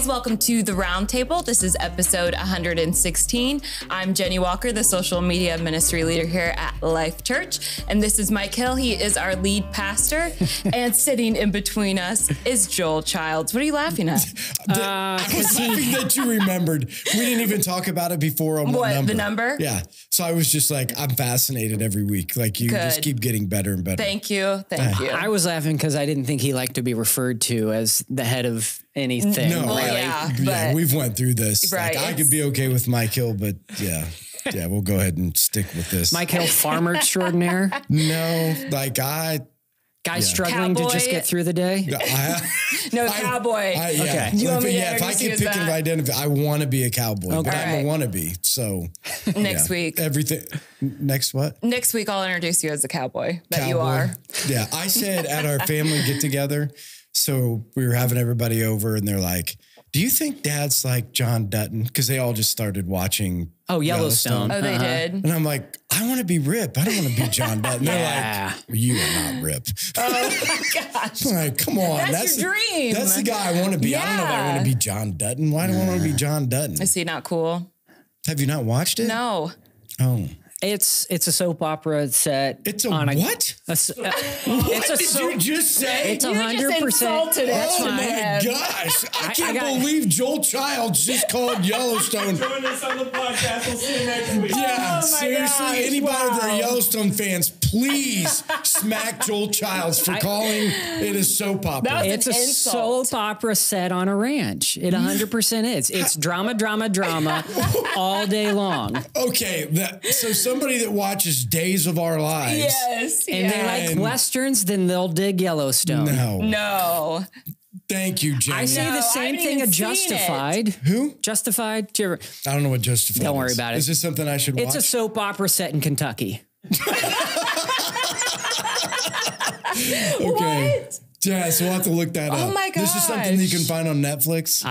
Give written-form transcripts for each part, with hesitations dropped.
guys, welcome to The Roundtable. This is episode 116. I'm Jenny Walker, the social media ministry leader here at Life Church. And this is Mike Hill. He is our lead pastor. And sitting in between us is Joel Childs. What are you laughing at? I was laughing that you remembered. We didn't even talk about it before on what number. The number? Yeah. So I was just like, I'm fascinated every week. Like you just keep getting better and better. Thank you. Thank you. I was laughing because I didn't think he liked to be referred to as the head of anything. No, well, yeah, we've went through this. Right, like, I could be okay with Mike Hill, but yeah, we'll go ahead and stick with this. Mike Hill, farmer extraordinaire. No, like struggling Cowboy. to just get through the day. Cowboy. Okay. You want me to if I could pick and identify, I want to be a cowboy, but I'm a wannabe. So next week, everything. Next what? Next week, I'll introduce you as a cowboy. That you are. Yeah, I said at our family get together. So we were having everybody over, and they're like, "Do you think Dad's like John Dutton?" Because they all just started watching. Yellowstone. Oh, they did. And I'm like, I want to be Rip. I don't want to be John Dutton. They're like, you are not Rip. Oh my gosh. I'm like, come on. That's your dream. That's the guy I want to be. Yeah. I don't know if I want to be John Dutton. Why do I want to be John Dutton? Is he not cool? Have you not watched it? No. Oh. It's a soap opera set. It's what? What It's did you just say? It's 100%. Oh my gosh. I can't believe Joel Childs just called Yellowstone. Join us on the podcast. We'll see you next week. Yeah, seriously. gosh, Anybody that are wow. Yellowstone fans, please smack Joel Childs for calling it a soap opera. It's a soap opera set on a ranch. It 100% is. It's drama all day long. Okay, so somebody that watches Days of Our Lives. Yes. And they like Westerns, then they'll dig Yellowstone. No. Thank you, Jenny. I say the same thing of Justified. Who? Justified? I don't know what Justified is. Don't worry about it. Is this something I should watch? It's a soap opera set in Kentucky. Okay. What? Yeah, so we'll have to look that up. Oh my gosh. This is something that you can find on Netflix?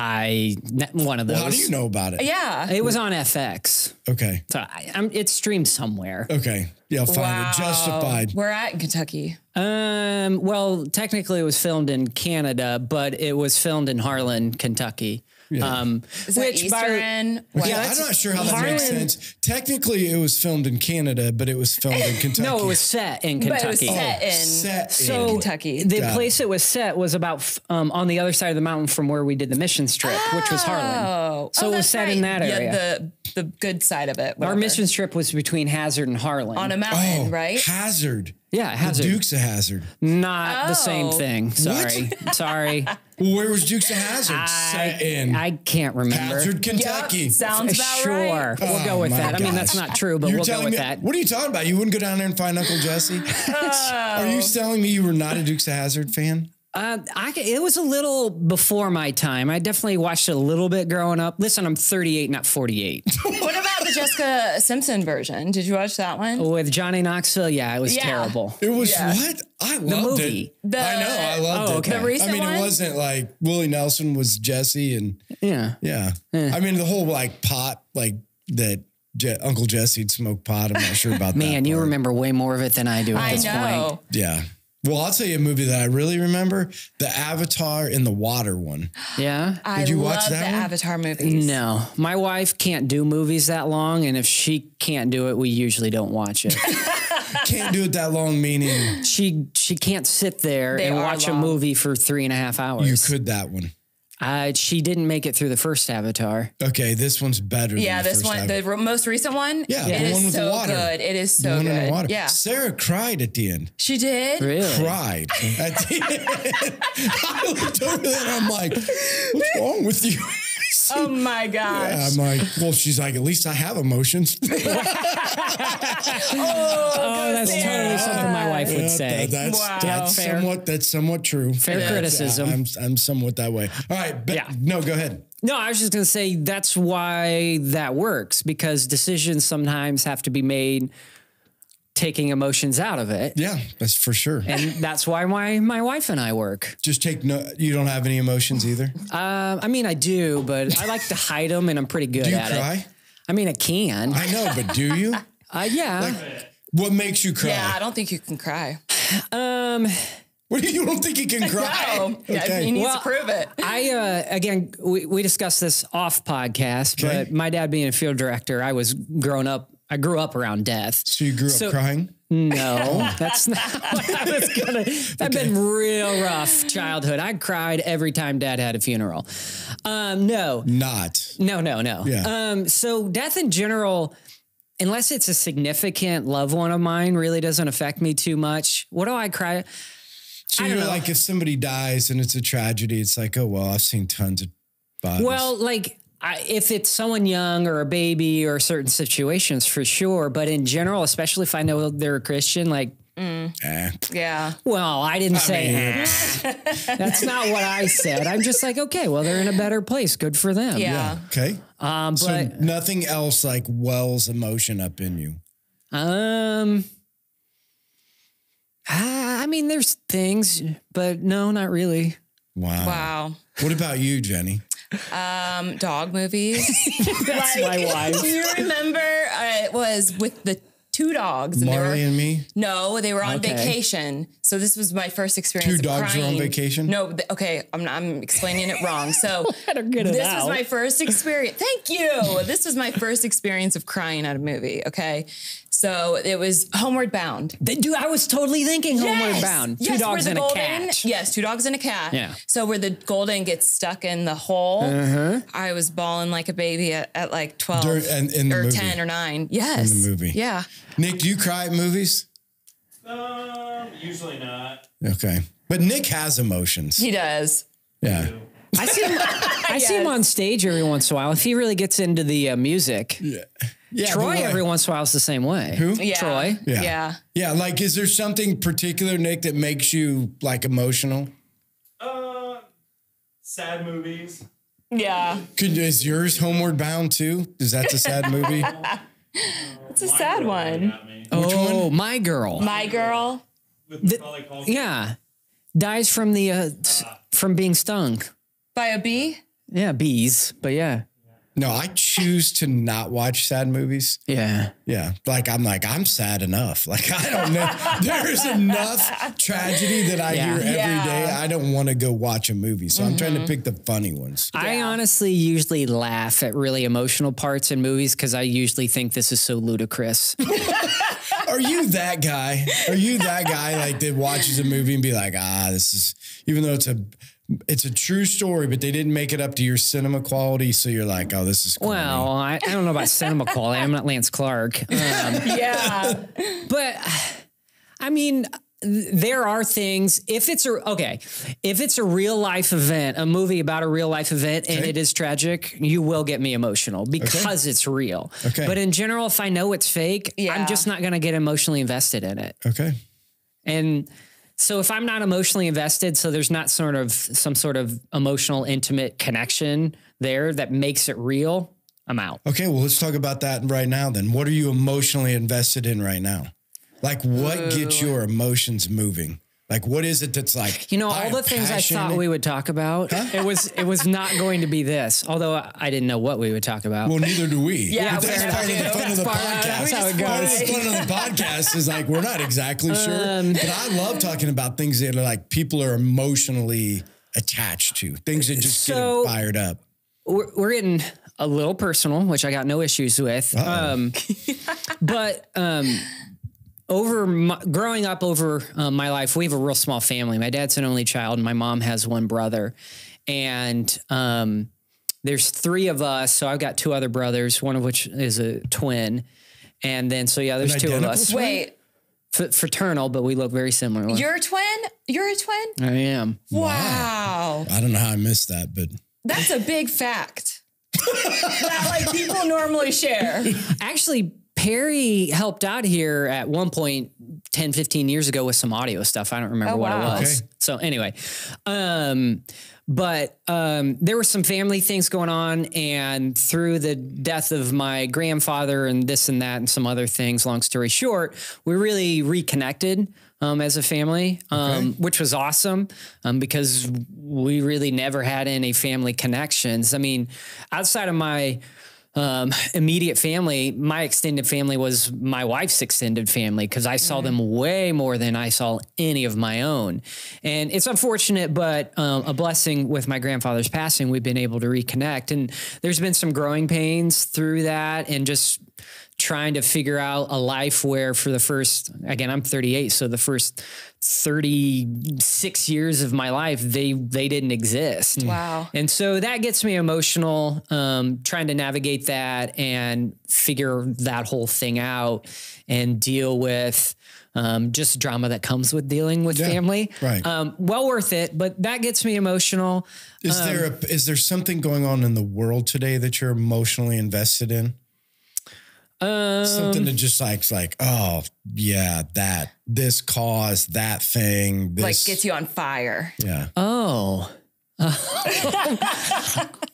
One of those. Well, how do you know about it? Yeah. It was on FX. Okay. So it's streamed somewhere. Okay. Yeah, I'll find it. Justified. We're at in Kentucky. Well, technically it was filmed in Canada, but it was filmed in Harlan, Kentucky. Yeah. Is that Eastern? Yeah, I'm not sure how that makes sense. Technically, it was filmed in Canada, but it was filmed in Kentucky. No, it was set in Kentucky. But it was set in Kentucky. The place it was set was about on the other side of the mountain from where we did the mission trip, which was Harlan. So it was set in that area. Yeah, the good side of it. Whatever. Our mission trip was between Hazard and Harlan. On a mountain, right? Hazard. Yeah, Hazard. The Dukes of Hazard. Not the same thing. Sorry. Sorry. Well, where was Dukes of Hazard set in? I can't remember. Hazard, Kentucky. Yep, sounds about right. Sure. We'll go with that. Gosh. I mean, that's not true, but we'll go with that. What are you talking about? You wouldn't go down there and find Uncle Jesse? Are you telling me you were not a Dukes of Hazard fan? It was a little before my time. I definitely watched it a little bit growing up. Listen, I'm 38, not 48. What about the Jessica Simpson version? Did you watch that one? With Johnny Knoxville? Yeah, it was terrible. It was what? I loved it. I know, I loved it. Okay. The recent one? It wasn't like Willie Nelson was Jesse and yeah. I mean, the whole like pot, like that Uncle Jesse'd smoke pot. I'm not sure about that. Man, you remember way more of it than I do at this know. point. Yeah. Well, I'll tell you a movie that I really remember, the Avatar in the Water one. Yeah? Did you watch love that the one? Avatar movies. No. My wife can't do movies that long, and if she can't do it, we usually don't watch it. Can't do it that long, meaning? She can't sit there and watch a movie for 3.5 hours. You could that one. She didn't make it through the first Avatar. Okay, this one's better than the first one, Avatar. the most recent one. Yeah, it the one with so the water. good. It is so the one good. in the water. Yeah, Sarah cried at the end. she did. Really? Cried at the end. I looked over there and I'm like, "What's wrong with you?" Oh my gosh. Yeah, I'm like, well, she's like, at least I have emotions. Oh, that's totally something my wife would say. That's somewhat true. Fair criticism. I'm somewhat that way. All right. No, go ahead. No, I was just going to say that's why that works, because decisions sometimes have to be made taking emotions out of it. Yeah, that's for sure. And that's why my wife and I work. Just you don't have any emotions either? I mean, I do, but I like to hide them, and I'm pretty good at it. Do you cry? I mean, I can. I know, but do you? Yeah. Like, what makes you cry? Yeah, I don't think you can cry. What do you don't think he can cry? No, yeah, he needs to prove it. Again, we discussed this off podcast, Okay. but my dad being a field director, I grew up around death. So you grew up crying? No, that's not what I was gonna. I've been real rough childhood. I cried every time Dad had a funeral. No. Yeah. So death in general, unless it's a significant loved one of mine, really doesn't affect me too much. What do I cry? So I don't you're know. like, if somebody dies and it's a tragedy, it's like, oh, well, I've seen tons of bodies. Well, like if it's someone young or a baby or certain situations, for sure. But in general, especially if I know they're a Christian, like, Yeah. well, I didn't say that's not what I said. I'm just like, okay, well, they're in a better place. Good for them. Yeah. Okay. So But nothing else like wells emotion up in you. I mean, there's things, but no, not really. Wow. What about you, Jenny? Dog movies. That's my wife. Do you remember it was with the two dogs? And Marley and me? No, they were on Okay. vacation. So this was my first experience. Two of dogs were on crying. vacation? No, okay, I'm explaining it wrong. So Better get it this out. was my first experience. Thank you. This was my first experience of crying at a movie. Okay, so it was Homeward Bound. Dude, I was totally thinking Homeward Yes! Bound. Two Yes, dogs where and the a golden, cat. Yes, two dogs and a cat. Yeah. So where the golden gets stuck in the hole, I was bawling like a baby at like 12 in the or movie. 10 or 9. Yes. In the movie. Yeah. Nick, do you cry at movies? Usually not. Okay. But Nick has emotions. He does. Yeah. I see him on stage every once in a while. If he really gets into the music. Yeah. Troy but every once in a while is the same way. Who? Yeah. Troy. Yeah. Yeah. Yeah. Like, is there something particular, Nick, that makes you like emotional? Sad movies. Yeah. Is yours Homeward Bound too? Is that a sad movie? It's a sad one. Got me. Oh, My Girl. My Girl. With Macaulay Culkin. Yeah. Dies from the from being stung. By a bee? Yeah, bees. But yeah. No, I choose to not watch sad movies. Yeah. Yeah. I'm sad enough. Like, I don't know. There's enough tragedy that I hear every day. I don't want to go watch a movie. So I'm trying to pick the funny ones. I honestly usually laugh at really emotional parts in movies because I usually think this is so ludicrous. Are you that guy? Are you that guy like that watches a movie and be like, this is, even though it's a true story, but they didn't make it up to your cinema quality. So you're like, oh, this is corny. Well, I don't know about cinema quality. I'm not Lance Clark. Yeah. But I mean, there are things, if it's a real life event, a movie about a real life event and it is tragic, you will get me emotional because it's real. Okay. But in general, if I know it's fake, I'm just not going to get emotionally invested in it. Okay. And so if I'm not emotionally invested, so there's not some sort of emotional, intimate connection there that makes it real, I'm out. Okay. Well, let's talk about that right now then. What are you emotionally invested in right now? Like, what gets your emotions moving? Like, what is it that's like, all the things I thought we would talk about, it was not going to be this, although I didn't know what we would talk about. Well, neither do we. Yeah, But that's fair part of the enough. fun of the podcast. That's how it goes. Part of the fun of the podcast is like, we're not exactly sure. But I love talking about things that are like people are emotionally attached to, things that just get them fired up. We're getting a little personal, which I got no issues with. But growing up over my life, we have a real small family. My dad's an only child and my mom has one brother. And there's 3 of us. So I've got 2 other brothers, one of which is a twin. And then, there's 2 of us. Wait, Fraternal, but we look very similar. you're a twin? You're a twin? I am. Wow. I don't know how I missed that, but That's a big fact that like people normally share. Actually, Perry helped out here at one point 10, 15 years ago with some audio stuff. I don't remember what it was. Okay. So anyway, but there were some family things going on, and through the death of my grandfather and this and that and some other things, long story short, we really reconnected as a family, which was awesome because we really never had any family connections. I mean, outside of my immediate family, my extended family was my wife's extended family because I saw them way more than I saw any of my own. And it's unfortunate, but a blessing with my grandfather's passing, we've been able to reconnect. And there's been some growing pains through that and just trying to figure out a life where for the first, again, I'm 38. So the first 36 years of my life, they didn't exist. Wow. And so that gets me emotional, trying to navigate that and figure that whole thing out and deal with just drama that comes with dealing with family. Right. Well worth it, but that gets me emotional. Is there something going on in the world today that you're emotionally invested in? Something that just like, oh yeah, this cause, that thing, this like gets you on fire. Yeah. Oh,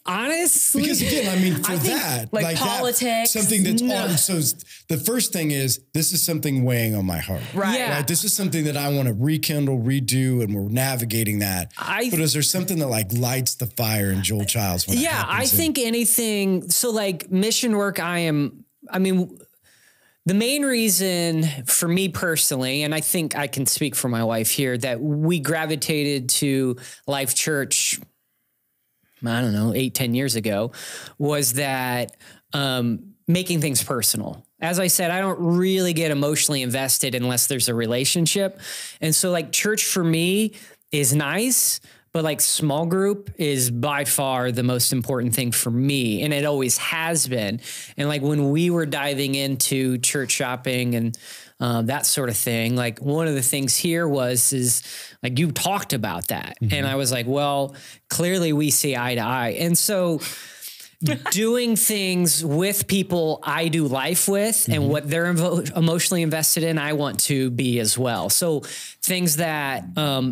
honestly, because again, I mean, for that, like politics, something that's on. So the first thing is, this is something weighing on my heart. Right. Yeah. Right. This is something that I want to rekindle, redo, and we're navigating that. But is there something that like lights the fire in Joel Childs? When I think anything. So like mission work, the main reason for me personally, and I think I can speak for my wife here, that we gravitated to Life Church, I don't know, 8-10 years ago, was that making things personal. As I said, I don't really get emotionally invested unless there's a relationship. And so like church for me is nice, but like small group is by far the most important thing for me. And it always has been. And like when we were diving into church shopping and that sort of thing, like one of the things here is like, you talked about that. Mm-hmm. And I was like, well, clearly we see eye to eye. And so doing things with people I do life with and what they're emotionally invested in, I want to be as well. So things that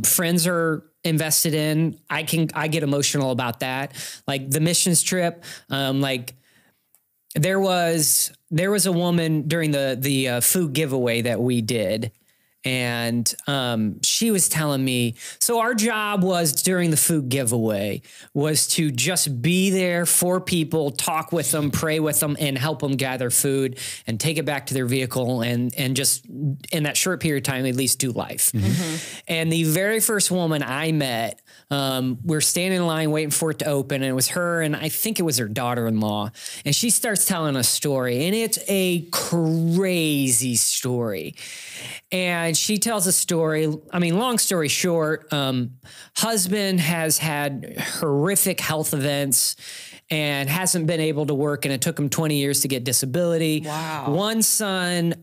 friends are invested in, I get emotional about that. Like the missions trip, like there was a woman during the food giveaway that we did. And she was telling me, so our job was during the food giveaway was to just be there for people, talk with them, pray with them, and help them gather food and take it back to their vehicle and just in that short period of time, at least do life. Mm-hmm. And the very first woman I met, we're standing in line waiting for it to open, and it was her and I think it was her daughter-in-law. And she starts telling a story, and it's a crazy story. And she tells a story. I mean, long story short, husband has had horrific health events and hasn't been able to work. And it took him 20 years to get disability. Wow. One son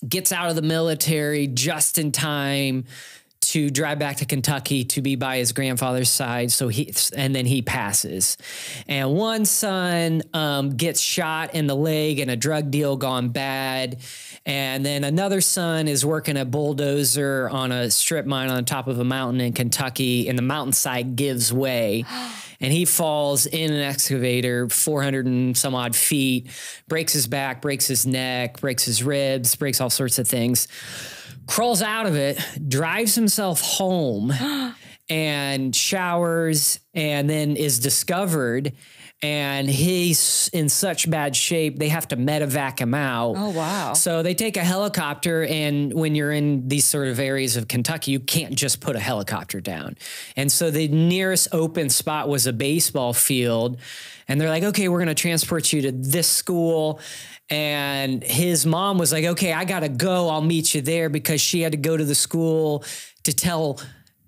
gets out of the military just in time to drive back to Kentucky to be by his grandfather's side. And then he passes. And one son gets shot in the leg in a drug deal gone bad. And then another son is working a bulldozer on a strip mine on top of a mountain in Kentucky, and the mountainside gives way. And he falls in an excavator, 400 and some odd feet, breaks his back, breaks his neck, breaks his ribs, breaks all sorts of things. Crawls out of it, drives himself home and showers, and then is discovered. And he's in such bad shape, they have to medevac him out. Oh, wow. So they take a helicopter, and when you're in these sort of areas of Kentucky, you can't just put a helicopter down. And so the nearest open spot was a baseball field. And they're like, okay, we're going to transport you to this school. And his mom was like, okay, I got to go. I'll meet you there, because she had to go to the school to tell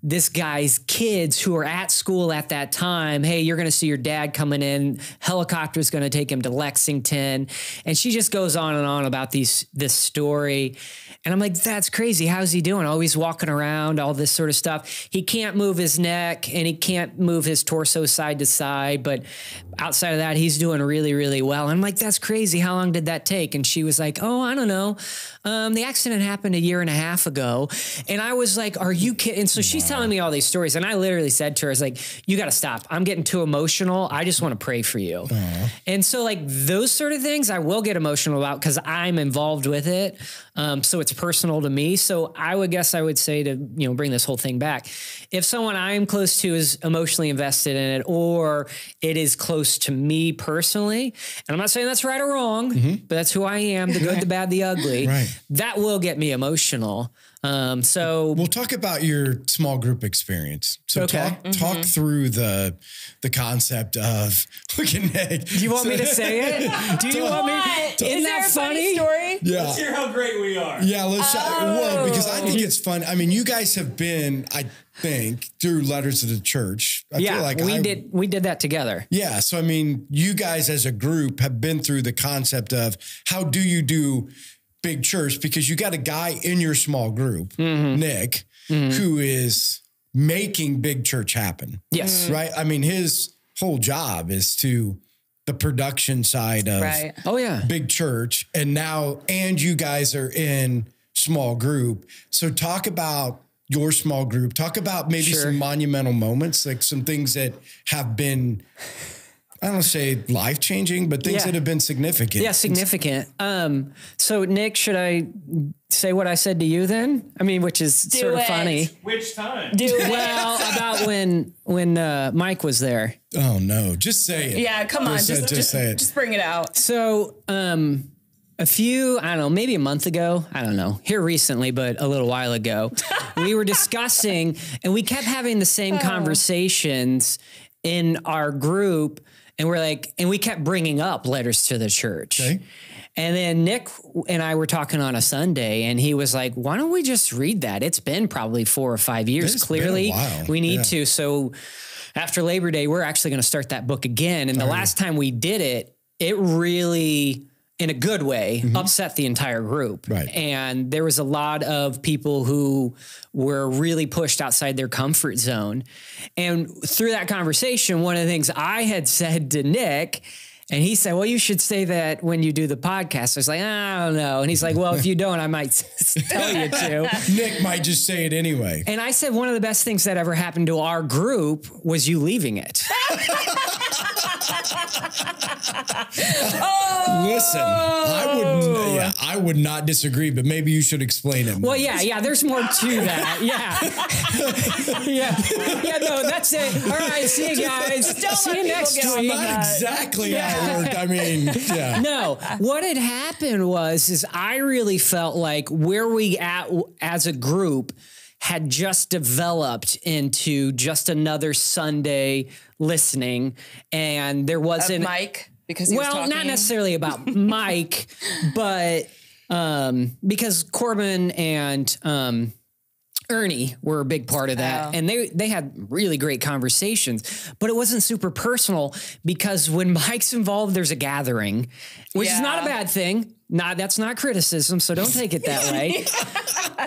this guy's kids who are at school at that time, hey, you're going to see your dad coming in. Helicopter's going to take him to Lexington. And she just goes on and on about this story. And I'm like, that's crazy. How's he doing? Always walking around, all this sort of stuff. He can't move his neck and he can't move his torso side to side. But outside of that, he's doing really, really well. And I'm like, that's crazy. How long did that take? And she was like, oh, I don't know. The accident happened 1.5 years ago. And I was like, are you kidding? And so she's telling telling me all these stories, and I literally said to her, I was like, you got to stop. I'm getting too emotional. I just want to pray for you. And so like those sort of things I will get emotional about because I'm involved with it. So it's personal to me. So I would say to, bring this whole thing back. If someone I'm close to is emotionally invested in it, or it is close to me personally, and I'm not saying that's right or wrong, but that's who I am, the good, the bad, the ugly, that will get me emotional. So we'll talk about your small group experience. So talk through the concept of look at Nick. Do you want me to say it? Do you want me? Isn't that funny? Story? Yeah. Let's hear how great we are. Yeah, let's well, because I think it's fun. I mean, you guys have been, I think, through Letters to the Church. I feel like we did that together. Yeah. So I mean, you guys as a group have been through the concept of how do you do big church, because you got a guy in your small group, Nick, who is making big church happen. Yes. Right. I mean, his whole job is to the production side of big church. And you guys are in small group. So talk about your small group, talk about maybe some monumental moments, like some things that have been, I don't say life-changing, but things that have been significant. Yeah, significant. So Nick, should I say what I said to you then? I mean, which is sort of funny. Which time? Well, about when Mike was there. Oh no, just say it. Yeah, come on, just say it. Just bring it out. So, a few, I don't know, maybe a month ago, I don't know, here recently, but a little while ago, we were discussing, and we kept having the same conversations in our group. And we're like, and we kept bringing up Letters to the Church. Okay. And then Nick and I were talking on a Sunday, and he was like, why don't we just read that? It's been probably 4 or 5 years. It's Clearly been a while. We need to. So after Labor Day, we're actually going to start that book again. And the last time we did it, it really, in a good way, upset the entire group. Right. And there was a lot of people who were really pushed outside their comfort zone. And through that conversation, one of the things I had said to Nick, and he said, well, you should say that when you do the podcast. I was like, I don't know. And he's like, well, if you don't, I might tell you to. Nick might just say it anyway. And I said, one of the best things that ever happened to our group was you leaving it. Listen, I would not disagree, but maybe you should explain it more. Well, yeah, there's more to that. Yeah, no, that's it. All right, see you guys. See you next week. Not exactly how it worked. I mean, yeah. No, what had happened is I really felt like where we at as a group had just developed into just another Sunday listening, and there wasn't Mike. Because he was talking. Not necessarily about Mike, but because Corbin and Ernie were a big part of that. And they had really great conversations, but it wasn't super personal because when Mike's involved, there's a gathering, which is not a bad thing. That's not criticism, so don't take it that way.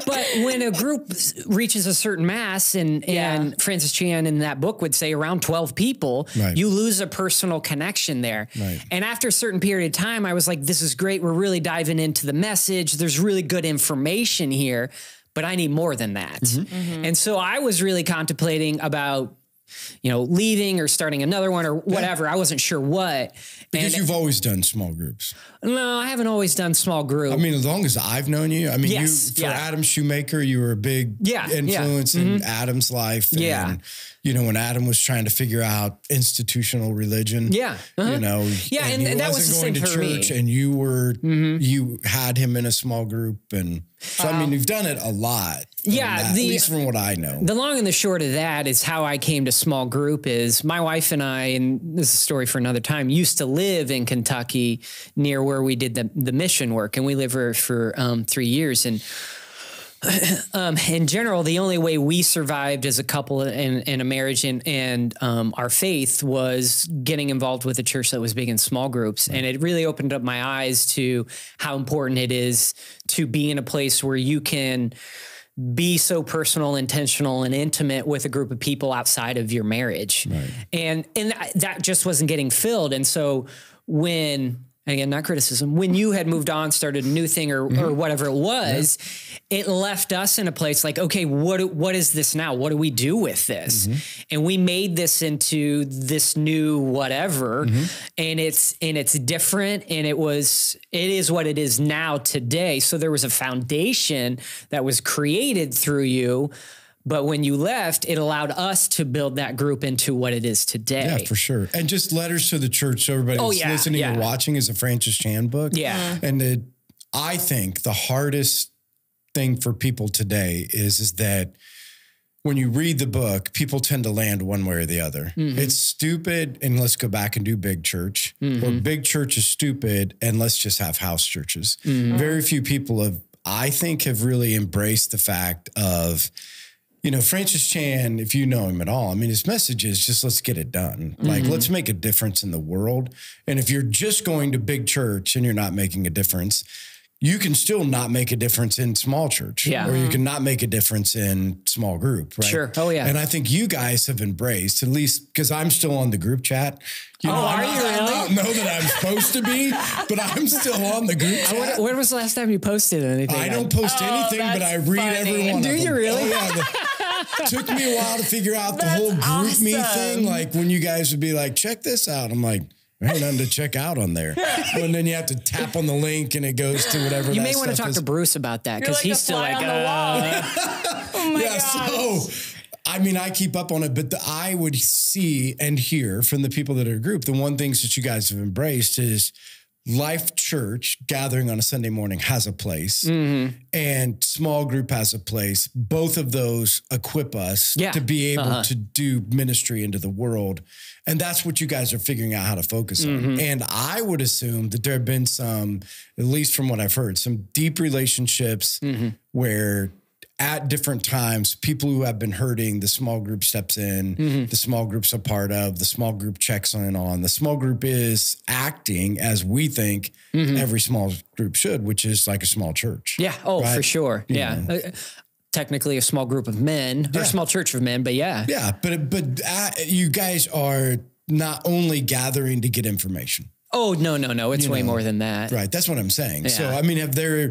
But when a group reaches a certain mass, and Francis Chan in that book would say around 12 people, you lose a personal connection there. Right. And after a certain period of time, I was like, this is great. We're really diving into the message. There's really good information here, but I need more than that. And so I was really contemplating about, leaving or starting another one or whatever. I wasn't sure what. Because you've always done small groups. No, I haven't always done small group. I mean, as long as I've known you, I mean, Adam Shoemaker, you were a big influence in Adam's life. And, when Adam was trying to figure out institutional religion, and that was the same going to for church, me. and you were, you had him in a small group. And so, I mean, you've done it a lot. At least from what I know. The long and the short of that is how I came to small group is my wife and I, and this is a story for another time, used to live in Kentucky near where we did the mission work. And we lived for 3 years. And in general, the only way we survived as a couple in a marriage and our faith was getting involved with a church that was big in small groups. And it really opened up my eyes to how important it is to be in a place where you can be so personal, intentional, and intimate with a group of people outside of your marriage. Right. And that just wasn't getting filled. And so when again, not criticism, when you had moved on, started a new thing or whatever it was, it left us in a place like, okay, what is this now? What do we do with this? And we made this into this new whatever, and it's different, and it is what it is now today. So there was a foundation that was created through you. But when you left, it allowed us to build that group into what it is today. Yeah, for sure. And just Letters to the Church. So everybody who's listening or watching is a Francis Chan book. Yeah. And I think the hardest thing for people today is that when you read the book, people tend to land one way or the other. It's stupid and let's go back and do big church. Or big church is stupid and let's just have house churches. Very few people have really embraced the fact of, Francis Chan, if you know him at all, I mean, his message is just, let's get it done. Like, let's make a difference in the world. And if you're just going to big church and you're not making a difference, you can still not make a difference in small church. Yeah. Or you can not make a difference in small group, right? Sure. Oh, yeah. And I think you guys have embraced, at least because I'm still on the group chat. I don't know that I'm supposed to be, but I'm still on the group chat. When was the last time you posted anything? I don't post anything, but I read every one of them. Do you really? Oh, yeah. Took me a while to figure out the whole group me thing. Like when you guys would be like, check this out. I'm like, there ain't nothing to check out on there. And then you have to tap on the link and it goes to whatever. You may want to talk to Bruce about that because he's still like, oh my gosh. So, I mean, I keep up on it, but I would see and hear from the people that are a group, the one things that you guys have embraced is Life Church gathering on a Sunday morning has a place and small group has a place. Both of those equip us to be able to do ministry into the world. And that's what you guys are figuring out how to focus on. And I would assume that there have been some, at least from what I've heard, some deep relationships where at different times, people who have been hurting, the small group steps in, the small group's a part of, the small group checks on. The small group is acting as we think every small group should, which is like a small church. Yeah. Oh, right? For sure. Technically a small group of men or a small church of men, but yeah. Yeah. But you guys are not only gathering to get information. Oh, no. It's way more than that. Right. That's what I'm saying. Yeah. So, I mean, have there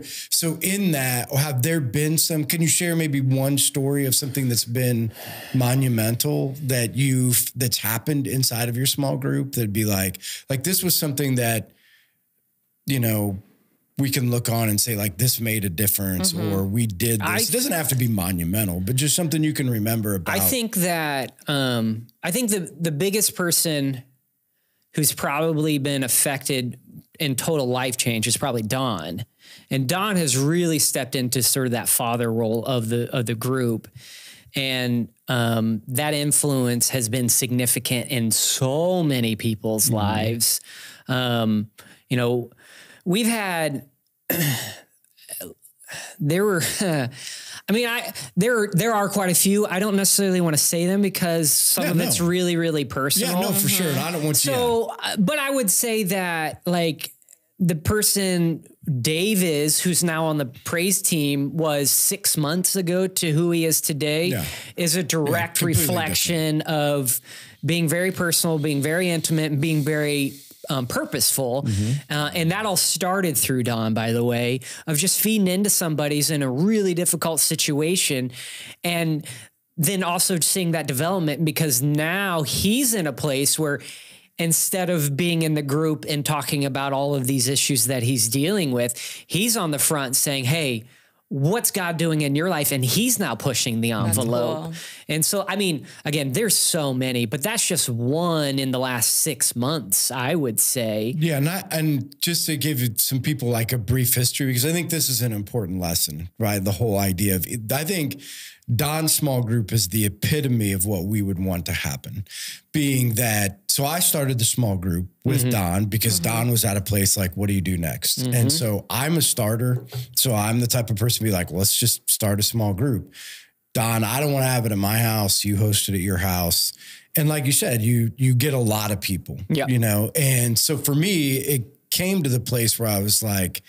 been some, can you share maybe one story of something that's been monumental that's happened inside of your small group that'd be like this was something that, we can look on and say like, this made a difference or we did this. It doesn't have to be monumental, but just something you can remember about. I think that, the biggest person who's probably been affected in total life change is probably Don. And Don has really stepped into sort of that father role of the group. And that influence has been significant in so many people's lives. We've had, there are quite a few. I don't necessarily want to say them because some of it's really, really personal. Yeah, no, for sure. I don't want to. So, but I would say that like the person Dave who's now on the praise team was 6 months ago to who he is today is a direct reflection of being very personal, being very intimate, and being very purposeful. And that all started through Don, by the way, of just feeding into somebody's in a really difficult situation. And then also seeing that development because now he's in a place where instead of being in the group and talking about all of these issues that he's dealing with, he's on the front saying, hey, what's God doing in your life? And he's now pushing the envelope. Cool. And so, I mean, again, there's so many, but that's just one in the last 6 months, I would say. Yeah. And just to give some people like a brief history, because I think this is an important lesson, right? The whole idea of, I think Don's small group is the epitome of what we would want to happen, being that, so I started the small group with Don because Don was at a place like, what do you do next? And so I'm a starter. So I'm the type of person to be like, well, let's just start a small group. Don, I don't want to have it at my house. You host it at your house. And like you said, you get a lot of people, and so for me, it came to the place where I was like,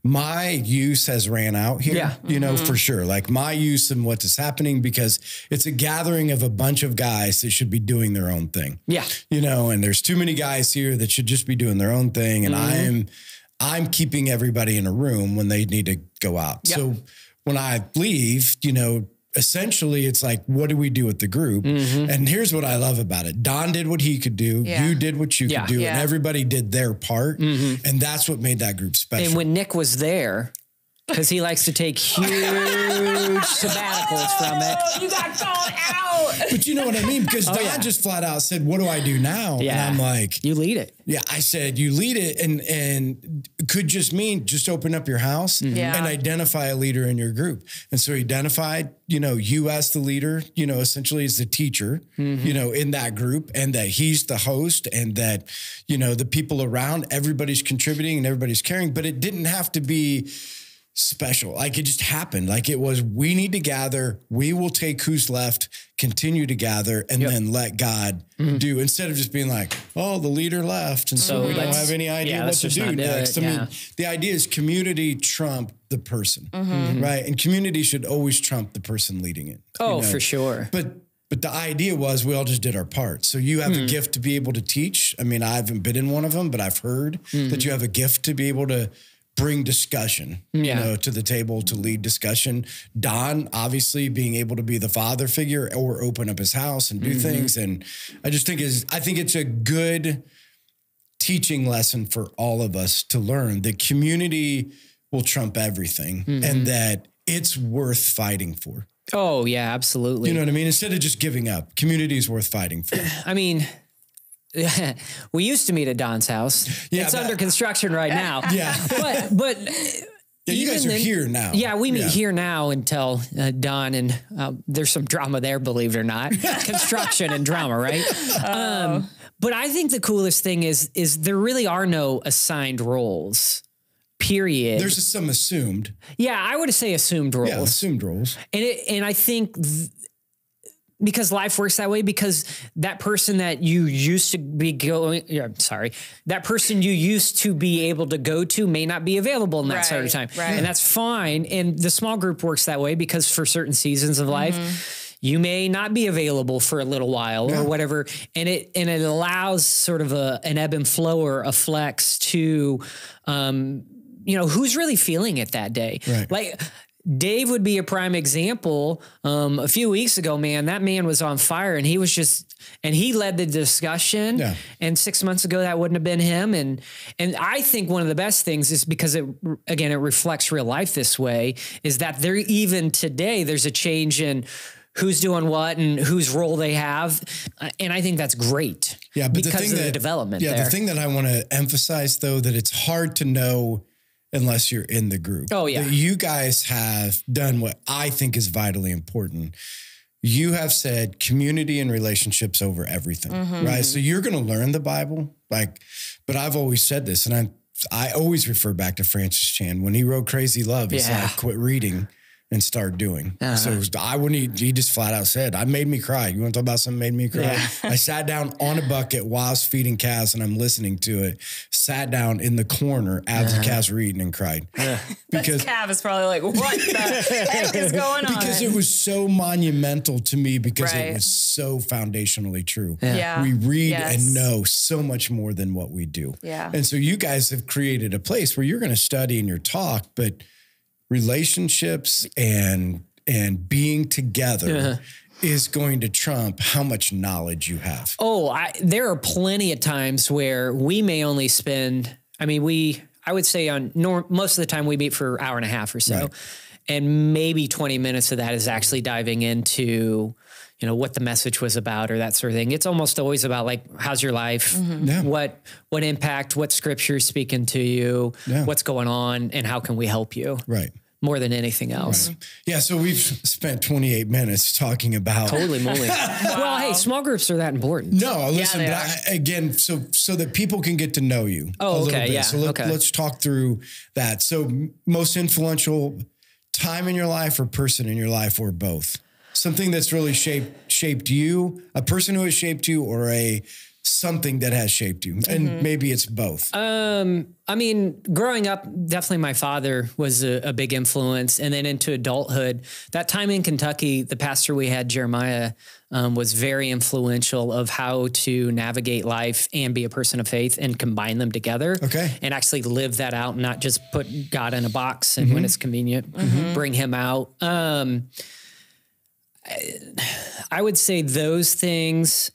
my use has ran out here, you know, for sure. Like my use and what is happening, because it's a gathering of a bunch of guys that should be doing their own thing. Yeah. You know, and there's too many guys here that should just be doing their own thing. And I'm keeping everybody in a room when they need to go out. Yep. So when I leave, you know, essentially it's like, what do we do with the group? And here's what I love about it. Don did what he could do. You did what you could do. And everybody did their part. And that's what made that group special. And when Nick was there, because he likes to take huge sabbaticals from it. You got called out. But you know what I mean? Because Don just flat out said, what do I do now? And I'm like, you lead it. Yeah, I said, you lead it, and could just mean just open up your house and identify a leader in your group. And so he identified, you know, you as the leader, you know, essentially as the teacher, you know, in that group, and that he's the host, and that, you know, the people around, everybody's contributing and everybody's caring, but it didn't have to be special. Like it just happened. Like it was, we need to gather. We will take who's left, continue to gather, and then let God do, instead of just being like, oh, the leader left. And so we don't have any idea what to do next. I mean, the idea is community trump the person, right? And community should always trump the person leading it. Oh, you know? for sure. But the idea was we all just did our part. So you have a gift to be able to teach. I mean, I haven't been in one of them, but I've heard that you have a gift to be able to bring discussion, you know, to the table, to lead discussion. Don, obviously being able to be the father figure or open up his house and do things. And I just think I think it's a good teaching lesson for all of us to learn that community will trump everything and that it's worth fighting for. Oh yeah, absolutely. You know what I mean? Instead of just giving up, community is worth fighting for. I mean, we used to meet at Don's house. It's under construction right now. But you guys are here now. Yeah, we meet here now until Don, and there's some drama there, believe it or not. Construction and drama, right? But I think the coolest thing is there really are no assigned roles. Period. There's some assumed. Yeah, I would say assumed roles. Yeah, assumed roles. And I think because life works that way, because that person that you used to be that person you used to be able to go to may not be available in that sort of time. Right. And that's fine. And the small group works that way because for certain seasons of life, you may not be available for a little while or whatever. And it allows sort of an ebb and flow or a flex to, you know, who's really feeling it that day. Right. Like, Dave would be a prime example. A few weeks ago, man, that man was on fire, and he was and he led the discussion. Yeah. And 6 months ago, that wouldn't have been him. And I think one of the best things is because it reflects real life this way, is that even today, there's a change in who's doing what and whose role they have. And I think that's great. Yeah. But because of the development there. The thing that I want to emphasize, though, that it's hard to know unless you're in the group. Oh, yeah. That you guys have done what I think is vitally important. You have said community and relationships over everything, right? So you're going to learn the Bible, but I've always said this, and I always refer back to Francis Chan. When he wrote Crazy Love, he's like, quit reading and start doing. So he just flat out said, I made me cry. You want to talk about something that made me cry? Yeah. I sat down on a bucket while I was feeding calves and I'm listening to it, sat down in the corner as the calves were eating and cried. Because calf is probably like, what the heck is going on? Because it was so monumental to me, because it was so foundationally true. Yeah. We read and know so much more than what we do. Yeah. And so you guys have created a place where you're going to study in your talk, but relationships and being together is going to trump how much knowledge you have. Oh, there are plenty of times where we may only spend, I would say most of the time we meet for an hour and a half or so. Right. And maybe 20 minutes of that is actually diving into, you know, what the message was about or that sort of thing. It's almost always about like, how's your life? What impact, what scripture is speaking to you, what's going on, and how can we help you? Right. More than anything else. Right. Yeah. So we've spent 28 minutes talking about. Holy moly. Well, hey, small groups are that important. No, listen, again, so that people can get to know you. Oh, a little okay. bit. Yeah. So let's talk through that. So most influential time in your life or person in your life, or both? Something that's really shaped you, a person who has shaped you, or a something that has shaped you? And maybe it's both. I mean, growing up, definitely my father was a big influence. And then into adulthood, that time in Kentucky, the pastor we had, Jeremiah, was very influential of how to navigate life and be a person of faith and combine them together. Okay. And actually live that out, not just put God in a box and when it's convenient, bring him out. I would say those things.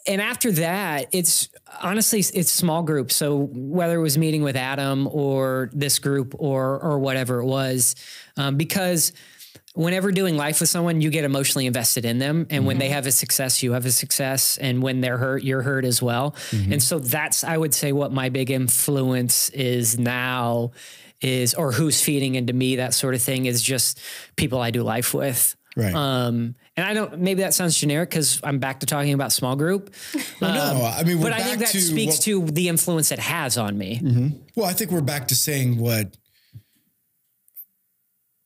And after that, it's small groups. So whether it was meeting with Adam or this group or whatever it was, because whenever doing life with someone, you get emotionally invested in them. And when they have a success, you have a success. And when they're hurt, you're hurt as well. And so that's, I would say, what my big influence is now is, or who's feeding into me, that sort of thing, is just people I do life with. Right. And I don't, maybe that sounds generic because I'm back to talking about small group. Well, no, I mean, but I think that speaks to the influence it has on me. Well, I think we're back to saying what,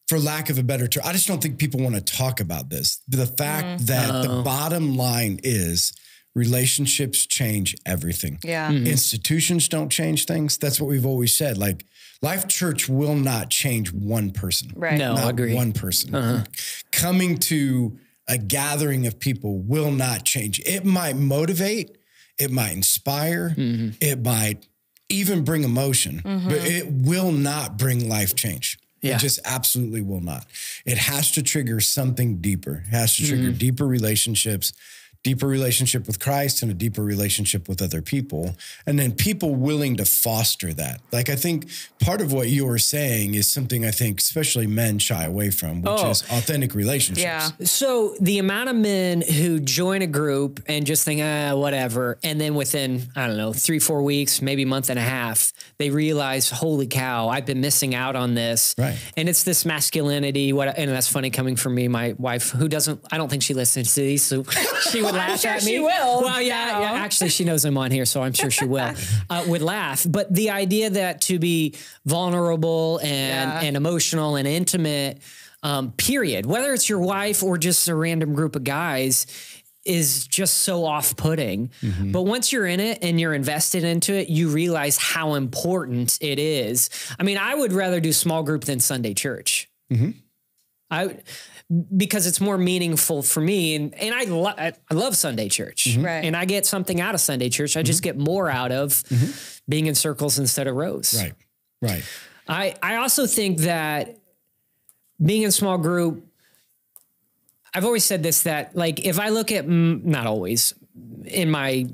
for lack of a better term, I just don't think people want to talk about this. The fact that the bottom line is relationships change everything. Yeah. Institutions don't change things. That's what we've always said. Like, Life Church will not change one person. Right. No, not agree. one person. Coming to a gathering of people will not change. It might motivate, it might inspire, it might even bring emotion, but it will not bring life change. Yeah. It just absolutely will not. It has to trigger something deeper. It has to trigger deeper relationships, deeper relationship with Christ and a deeper relationship with other people. And then people willing to foster that. Like, I think part of what you were saying is something I think especially men shy away from, which is authentic relationships. Yeah. So the amount of men who join a group and just think, whatever. And then within, I don't know, 3-4 weeks, maybe a month and a half, they realize, holy cow, I've been missing out on this. Right. And it's this masculinity. And that's funny coming from me, my wife, who I don't think she listens to these. So she would laugh sure at me. She will. Well, yeah. Actually, she knows I'm on here, so I'm sure she will. Would laugh. But the idea that to be vulnerable and emotional and intimate, period, whether it's your wife or just a random group of guys, is just so off-putting. But once you're in it and you're invested into it, you realize how important it is. I mean, I would rather do small group than Sunday church. Because it's more meaningful for me. And I love Sunday church. Right. And I get something out of Sunday church. I just get more out of being in circles instead of rows. Right. I also think that being in small group, I've always said this, that like, if I look at, not always, in my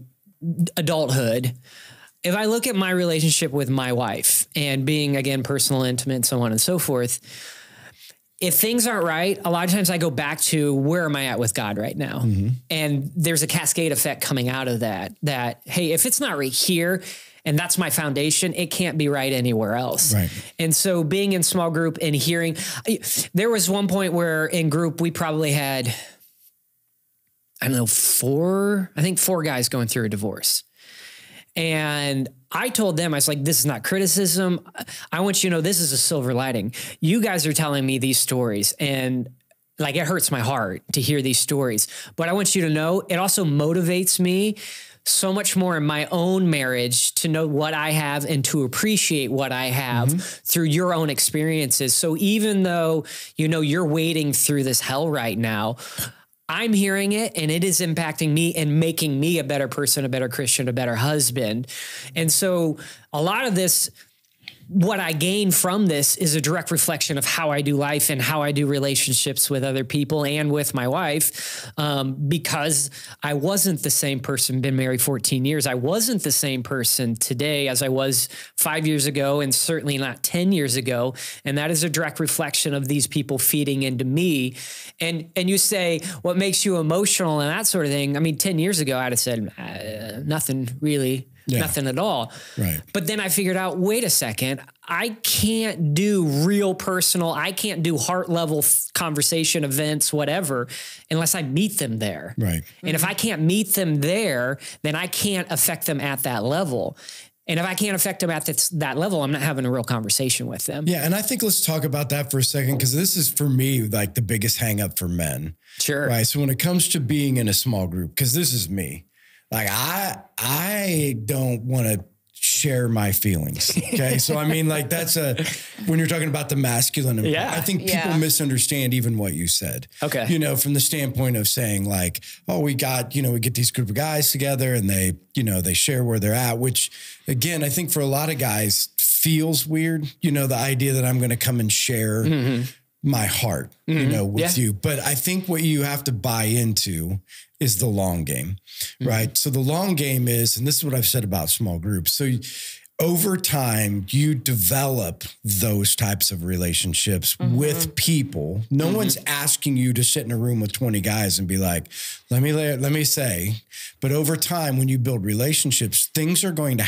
adulthood, if I look at my relationship with my wife and being, again, personal, intimate, so on and so forth, if things aren't right, a lot of times I go back to where am I at with God right now? And there's a cascade effect coming out of that, hey, if it's not right here and that's my foundation, it can't be right anywhere else. Right. And so being in small group and hearing, there was one point where in group, we probably had, I don't know, 4 guys going through a divorce. And I told them, I was like, this is not criticism. I want you to know this is a silver lining. You guys are telling me these stories and like, it hurts my heart to hear these stories, but I want you to know it also motivates me so much more in my own marriage to know what I have and to appreciate what I have through your own experiences. So even though, you're wading through this hell right now, I'm hearing it and it is impacting me and making me a better person, a better Christian, a better husband. And so a lot of this, what I gain from this is a direct reflection of how I do life and how I do relationships with other people and with my wife, because I wasn't the same person, been married 14 years. I wasn't the same person today as I was 5 years ago and certainly not 10 years ago. And that is a direct reflection of these people feeding into me. And you say, what makes you emotional and that sort of thing? I mean, 10 years ago, I'd have said, nothing really. Yeah. Nothing at all. Right. But then I figured out, wait a second, I can't do real personal, I can't do heart level conversation, events, whatever, unless I meet them there. Right. And if I can't meet them there, then I can't affect them at that level. And if I can't affect them at that level, I'm not having a real conversation with them. Yeah. And I think let's talk about that for a second, because this is for me, like the biggest hang up for men. Sure. Right. So when it comes to being in a small group, because this is me, like I don't want to share my feelings. Okay. So, I mean, like when you're talking about the masculine, I think people misunderstand even what you said. Okay. You know, from the standpoint of saying like, oh, we get these group of guys together and they share where they're at, which again, I think for a lot of guys feels weird. You know, the idea that I'm going to come and share my heart, with you. But I think what you have to buy into is the long game, right? So the long game is, and this is what I've said about small groups. So over time, you develop those types of relationships with people. No one's asking you to sit in a room with 20 guys and be like, let me say, but over time, when you build relationships, things are going to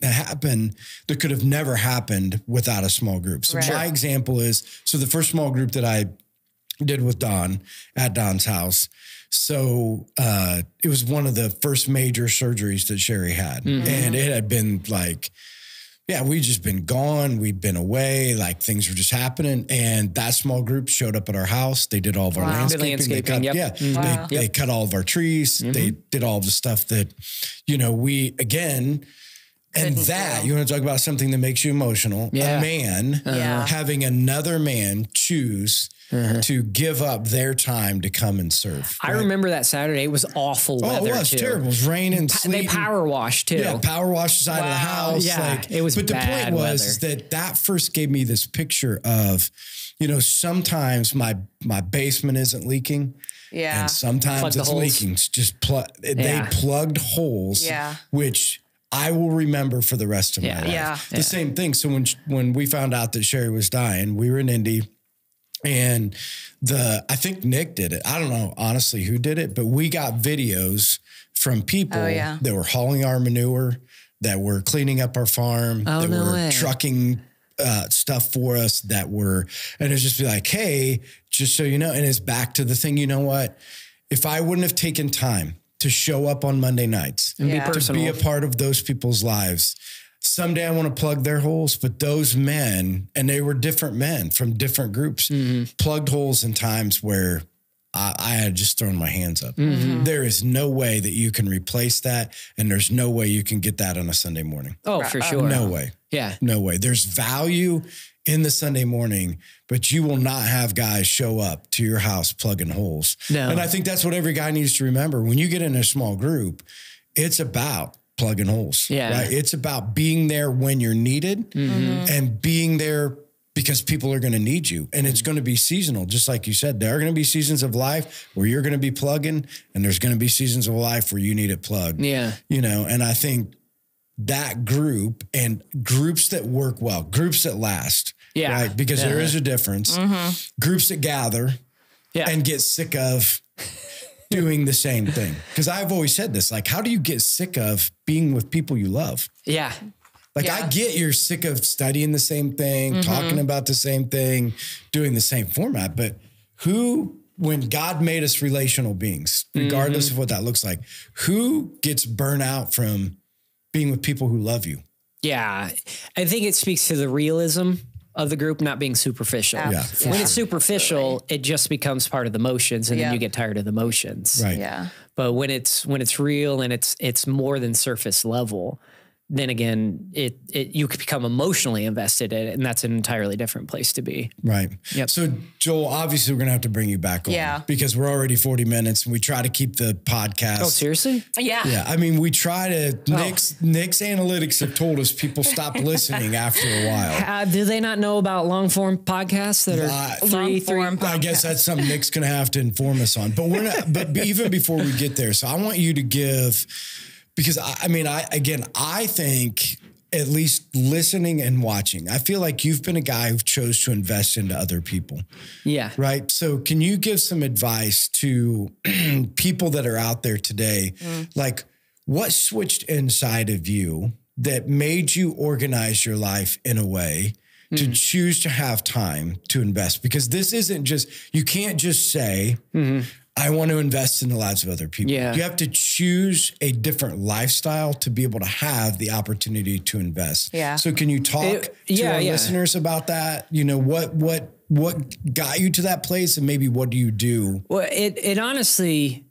happen that could have never happened without a small group. So my example is, the first small group that I did with Don at Don's house. So it was one of the first major surgeries that Sherry had. And it had been like, we'd just been gone. We'd been away. Like things were just happening. And that small group showed up at our house. They did all of our landscaping. They cut all of our trees. They did all of the stuff that, we, again, and that, you want to talk about something that makes you emotional, a man having another man choose to give up their time to come and serve. I remember that Saturday. It was awful weather. It was terrible. It was raining, sleeting. They power washed too. Yeah, power washed the side of the house. Yeah, it was bad. But the point was that first gave me this picture of, sometimes my basement isn't leaking. Yeah. And sometimes it's leaking. It's just they plugged holes, which I will remember for the rest of my life. Yeah. The same thing. So when we found out that Sherry was dying, we were in Indy. And I think Nick did it. I don't know, honestly, who did it, but we got videos from people that were hauling our manure, that were cleaning up our farm, that were trucking stuff for us, and it's just be like, hey, just so you know, and it's back to the thing, you know what? If I wouldn't have taken time to show up on Monday nights and be personal, to be a part of those people's lives, someday I want to plug their holes, but those men, and they were different men from different groups, plugged holes in times where I had just thrown my hands up. There is no way that you can replace that. And there's no way you can get that on a Sunday morning. Oh, for sure. No way. Yeah. No way. There's value in the Sunday morning, but you will not have guys show up to your house plugging holes. No. And I think that's what every guy needs to remember. When you get in a small group, it's about plugging holes. Yeah. Right? It's about being there when you're needed and being there because people are going to need you. And it's going to be seasonal. Just like you said, there are going to be seasons of life where you're going to be plugging, and there's going to be seasons of life where you need it plugged. Yeah. And I think that group and groups that work well, groups that last. Yeah. Right? Because there is a difference. Groups that gather and get sick of doing the same thing. Because I've always said this, like, how do you get sick of being with people you love? Yeah. Like, I get you're sick of studying the same thing, talking about the same thing, doing the same format. But when God made us relational beings, regardless of what that looks like, who gets burnt out from being with people who love you? Yeah. I think it speaks to the realism of the group not being superficial. Yeah. When it's superficial, it just becomes part of the motions, and then you get tired of the motions. Right. Yeah. But when it's real and it's more than surface level, then again, you could become emotionally invested in it, and that's an entirely different place to be. Right. Yep. So Joel, obviously we're going to have to bring you back on because we're already 40 minutes and we try to keep the podcast. Oh, seriously? Yeah. Yeah. I mean, we try to, Nick's analytics have told us people stop listening after a while. Do they not know about long form podcasts that are three? I guess that's something Nick's going to have to inform us on, but we're not, but even before we get there. So I want you to give, because I think at least listening and watching, I feel like you've been a guy who chose to invest into other people. Yeah. Right. So can you give some advice to people that are out there today? Like, what switched inside of you that made you organize your life in a way to choose to have time to invest? Because this isn't just, you can't just say, I want to invest in the lives of other people. Yeah. You have to choose a different lifestyle to be able to have the opportunity to invest. Yeah. So can you talk to our listeners about that? You know, what got you to that place, and maybe what do you do? Well, it honestly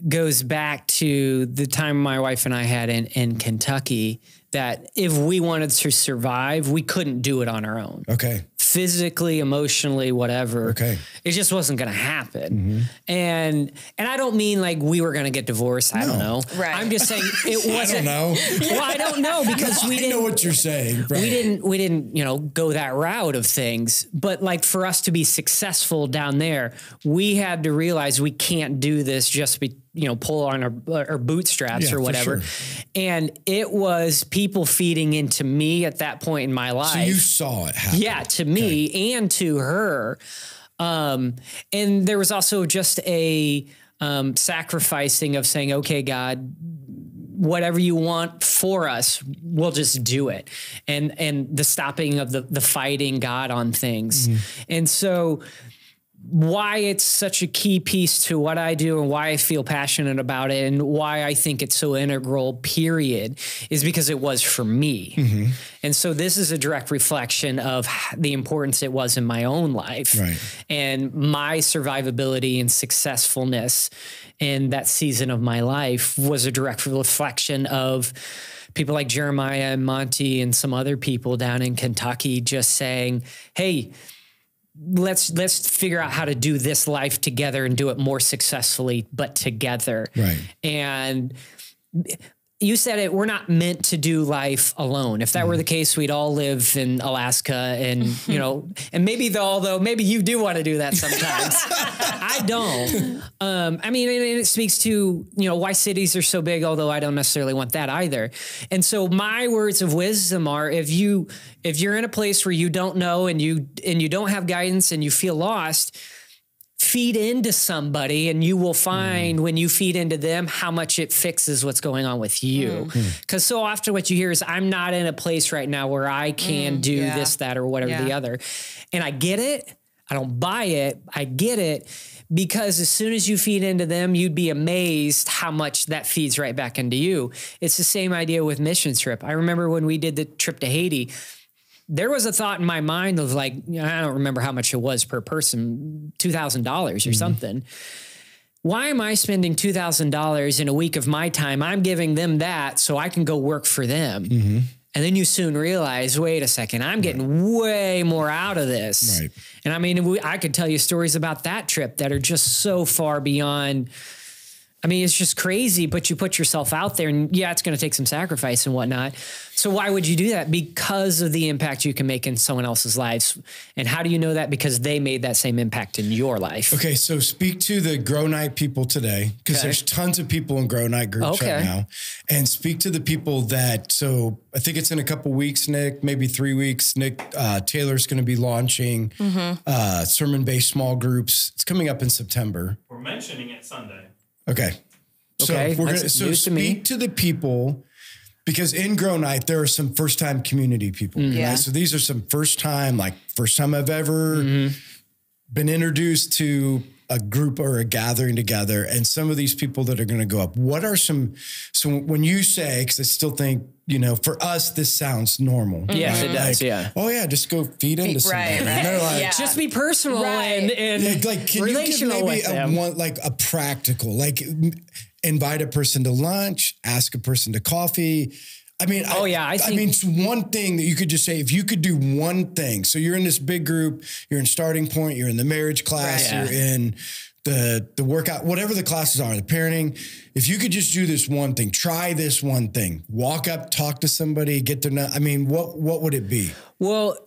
goes back to the time my wife and I had in Kentucky, that if we wanted to survive, we couldn't do it on our own. Okay. Physically, emotionally, whatever. Okay. It just wasn't going to happen. And I don't mean like we were going to get divorced. I don't know. Right. I'm just saying it wasn't. I don't know. Well, I don't know because we didn't. I know what you're saying. Right. We didn't, go that route of things. But like for us to be successful down there, we had to realize we can't do this just pull on our bootstraps or whatever. Sure. And it was people feeding into me at that point in my life. So you saw it happen. Yeah, to me and to her. And there was also just a sacrificing of saying, okay, God, whatever you want for us, we'll just do it. And the stopping of the fighting God on things. And so why it's such a key piece to what I do and why I feel passionate about it and why I think it's so integral, period, is because it was for me. And so this is a direct reflection of the importance it was in my own life and my survivability and successfulness in that season of my life was a direct reflection of people like Jeremiah and Monty and some other people down in Kentucky just saying, hey, let's figure out how to do this life together and do it more successfully, but together. Right. And you said it, we're not meant to do life alone. If that were the case, we'd all live in Alaska and, and maybe you do want to do that sometimes. I don't. I mean, it speaks to, why cities are so big, although I don't necessarily want that either. And so my words of wisdom are, if you're in a place where you don't know and you don't have guidance and you feel lost, feed into somebody and you will find when you feed into them how much it fixes what's going on with you. Because so often what you hear is, I'm not in a place right now where I can do this, that, or whatever the other. And I get it. I don't buy it. I get it. Because as soon as you feed into them, you'd be amazed how much that feeds right back into you. It's the same idea with mission trip. I remember when we did the trip to Haiti, there was a thought in my mind of like, I don't remember how much it was per person, $2,000 or something. Why am I spending $2,000 in a week of my time? I'm giving them that so I can go work for them. And then you soon realize, wait a second, I'm getting way more out of this. Right. And I mean, I could tell you stories about that trip that are just so far beyond. I mean, it's just crazy, but you put yourself out there and it's going to take some sacrifice and whatnot. So why would you do that? Because of the impact you can make in someone else's lives. And how do you know that? Because they made that same impact in your life. Okay. So speak to the Grow Night people today, because there's tons of people in Grow Night groups right now, and speak to the people so I think it's in a couple weeks, Nick, maybe 3 weeks. Nick, Taylor's going to be launching sermon-based small groups. It's coming up in September. We're mentioning it Sunday. Okay. So we're going to speak to the people, because in Grow Night, there are some first-time community people. Right? So these are some first time I've ever been introduced to a group or a gathering together. And some of these people that are going to go up, what are so when you say, because I still think, for us, this sounds normal. Yes, it does. Oh yeah. Just go feed into somebody. And they're like, just be personal and can relational you give maybe a practical, invite a person to lunch, ask a person to coffee. I mean, I think it's one thing that you could just say, if you could do one thing. So you're in this big group, you're in starting point, you're in the marriage class, you're in the workout, whatever the classes are, the parenting. If you could just do this one thing, try this one thing, walk up, talk to somebody, get to know. I mean, what would it be? Well,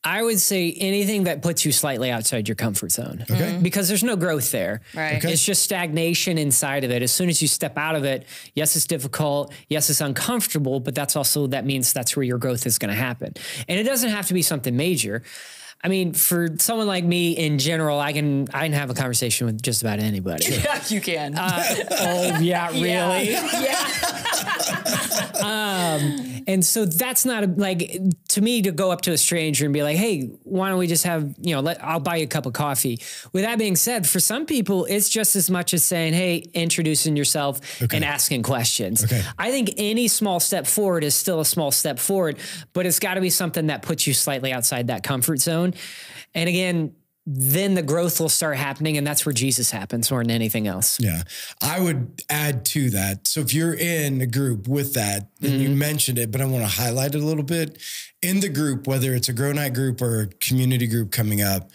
I would say anything that puts you slightly outside your comfort zone. Okay. Because there's no growth there. Right. Okay. It's just stagnation inside of it. As soon as you step out of it, yes, it's difficult. Yes, it's uncomfortable, but that means that's where your growth is going to happen. And it doesn't have to be something major. I mean, for someone like me in general, I can have a conversation with just about anybody. Yeah, you can. Really? Yeah. And so that's not like, to me, to go up to a stranger and be like, hey, why don't we just have, I'll buy you a cup of coffee. With that being said, for some people, it's just as much as saying, hey, introducing yourself and asking questions. Okay. I think any small step forward is still a small step forward, but it's got to be something that puts you slightly outside that comfort zone. And again, then the growth will start happening, and that's where Jesus happens more than anything else. Yeah. I would add to that. So if you're in a group with that, and you mentioned it, but I want to highlight it a little bit. In the group, whether it's a Grow Night group or a community group coming up,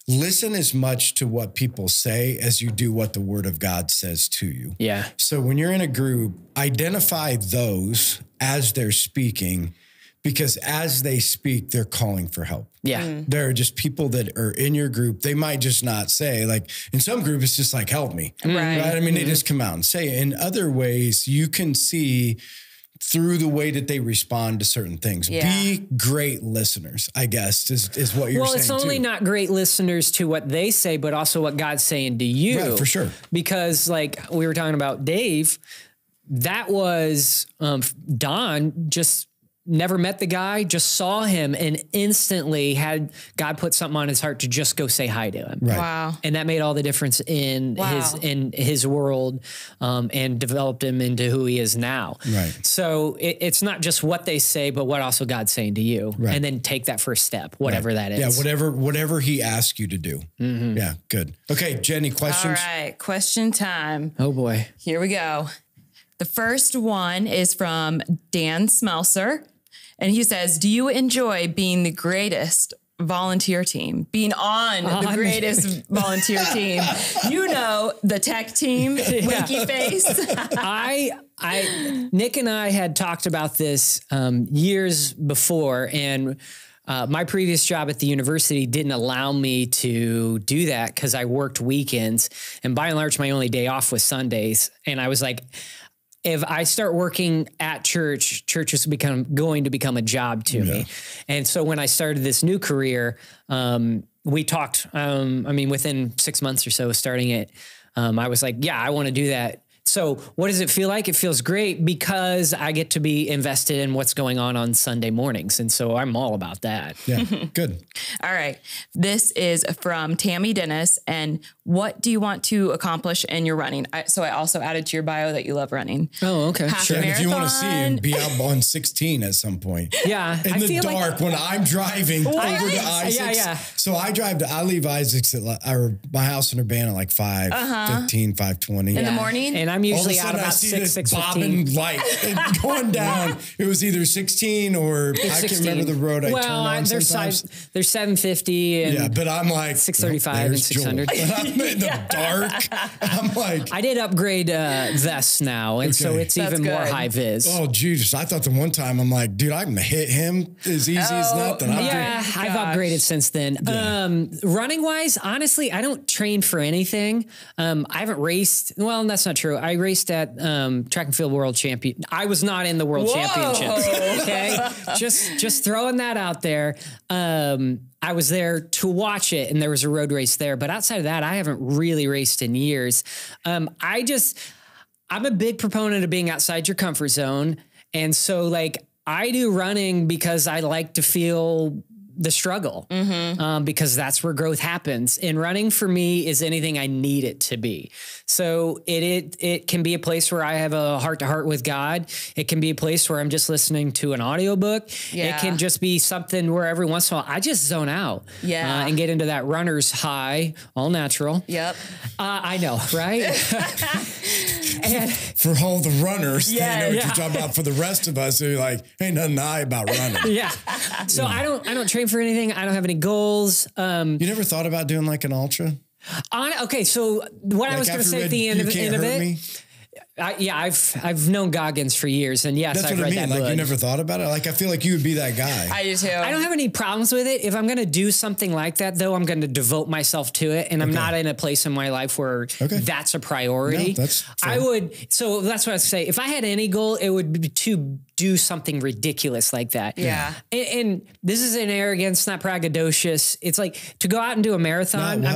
listen as much to what people say as you do what the Word of God says to you. Yeah. So when you're in a group, identify those as they're speaking, because as they speak, they're calling for help. Yeah. There are just people that are in your group. They might just not say, like in some groups, it's just like, help me. Right. I mean, they just come out and say it. In other ways, you can see through the way that they respond to certain things. Yeah. Be great listeners, I guess, is what you're saying. Well, it's only not great listeners to what they say, but also what God's saying to you. Right, for sure. Because like we were talking about Dave, that was Don just never met the guy, just saw him and instantly had God put something on his heart to just go say hi to him. Right. Wow. And that made all the difference in his world, and developed him into who he is now. Right. So it's not just what they say, but what also God's saying to you. Right. And then take that first step, whatever that is. Yeah, whatever he asks you to do. Yeah, good. Okay, Jenny, questions? All right, question time. Oh boy. Here we go. The first one is from Dan Smelser. And he says, do you enjoy being the greatest volunteer team, being on the greatest volunteer team? You know, the tech team, winky face. Nick and I had talked about this years before, and my previous job at the university didn't allow me to do that because I worked weekends, and by and large, my only day off was Sundays. And I was like, if I start working at church is going to become a job to me. And so when I started this new career, we talked, within 6 months or so of starting it, I was like, yeah, I want to do that. So what does it feel like? It feels great because I get to be invested in what's going on Sunday mornings. And so I'm all about that. Yeah, good. All right. This is from Tammy Dennis. And what do you want to accomplish in your running? So I also added to your bio that you love running. Oh, okay. Sure. And if you want to see him, be out on 16 at some point. Yeah. In the dark when I'm driving over to Isaacs. Yeah. So I leave Isaacs at my house in Urbana like 5:15, 5:20. In the morning? And I'm usually out about 6:15. Bobbing light going down. It was either 16 or I can't remember the road I turned on sometimes. There's 750 and but I'm like 635 and 600. I'm in the dark. I'm like, I did upgrade vests now, and so it's even more high vis. Oh, Jesus. I thought the one time I'm like, dude, I can hit him as easy as nothing. I've upgraded since then. Yeah. Running wise, honestly, I don't train for anything. I haven't raced. Well, that's not true. I raced at track and field world champion. I was not in the world championships. Okay. just throwing that out there. I was there to watch it, and there was a road race there. But outside of that, I haven't really raced in years. I'm a big proponent of being outside your comfort zone. And so like I do running because I like to feel the struggle, because that's where growth happens. And running for me is anything I need it to be. So it can be a place where I have a heart to heart with God. It can be a place where I'm just listening to an audiobook. Yeah. It can just be something where every once in a while I just zone out and get into that runner's high, all natural. Yep. I know, right? And for all the runners, they know what you're talking about. For the rest of us, they're like, ain't nothing high about running. Yeah. So I don't train for anything. I don't have any goals. You never thought about doing like an ultra? Okay. So what I was going to say at the end of it. I've known Goggins for years, and yes, I've read that book. Like you never thought about it? Like I feel like you would be that guy. I do too. I don't have any problems with it. If I'm going to do something like that, though, I'm going to devote myself to it, and I'm not in a place in my life where that's a priority. No, that's fair. I would. So that's what I say. If I had any goal, it would be to do something ridiculous like that. Yeah. And this is an arrogance, not braggadocious. It's like to go out and do a marathon.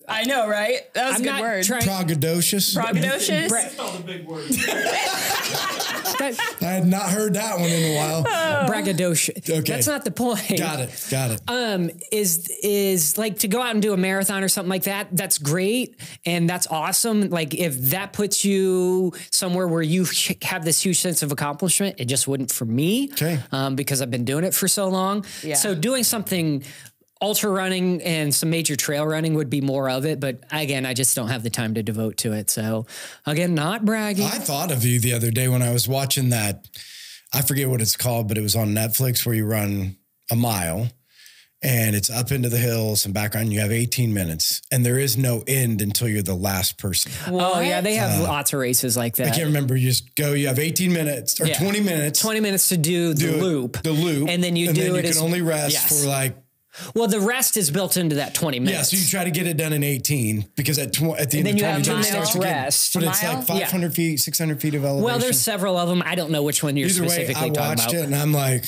I know, right? That was a good word. Braggadocious. Braggadocious. That's all the big words. I had not heard that one in a while. Braggadocious. Okay. That's not the point. Got it. Is like to go out and do a marathon or something like that. That's great. And that's awesome. Like if that puts you somewhere where you have this huge sense of accomplishment, it just wouldn't for me. Okay. Because I've been doing it for so long. Yeah. So doing something ultra running and some major trail running would be more of it. But again, I just don't have the time to devote to it. So again, not bragging. I thought of you the other day when I was watching that. I forget what it's called, but it was on Netflix where you run a mile and it's up into the hills and back on. You have 18 minutes and there is no end until you're the last person. Oh yeah. They have lots of races like that. I can't remember. You just go, you have 18 minutes or 20 minutes. 20 minutes to do the loop. And then you can only rest for like. Well, the rest is built into that 20 minutes. Yeah, so you try to get it done in 18 because at the end of 20 you have 2 minutes minutes rest. But it's like 500 feet, 600 feet of elevation. Well, there's several of them. I don't know which one you're specifically talking about. I watched it and I'm like,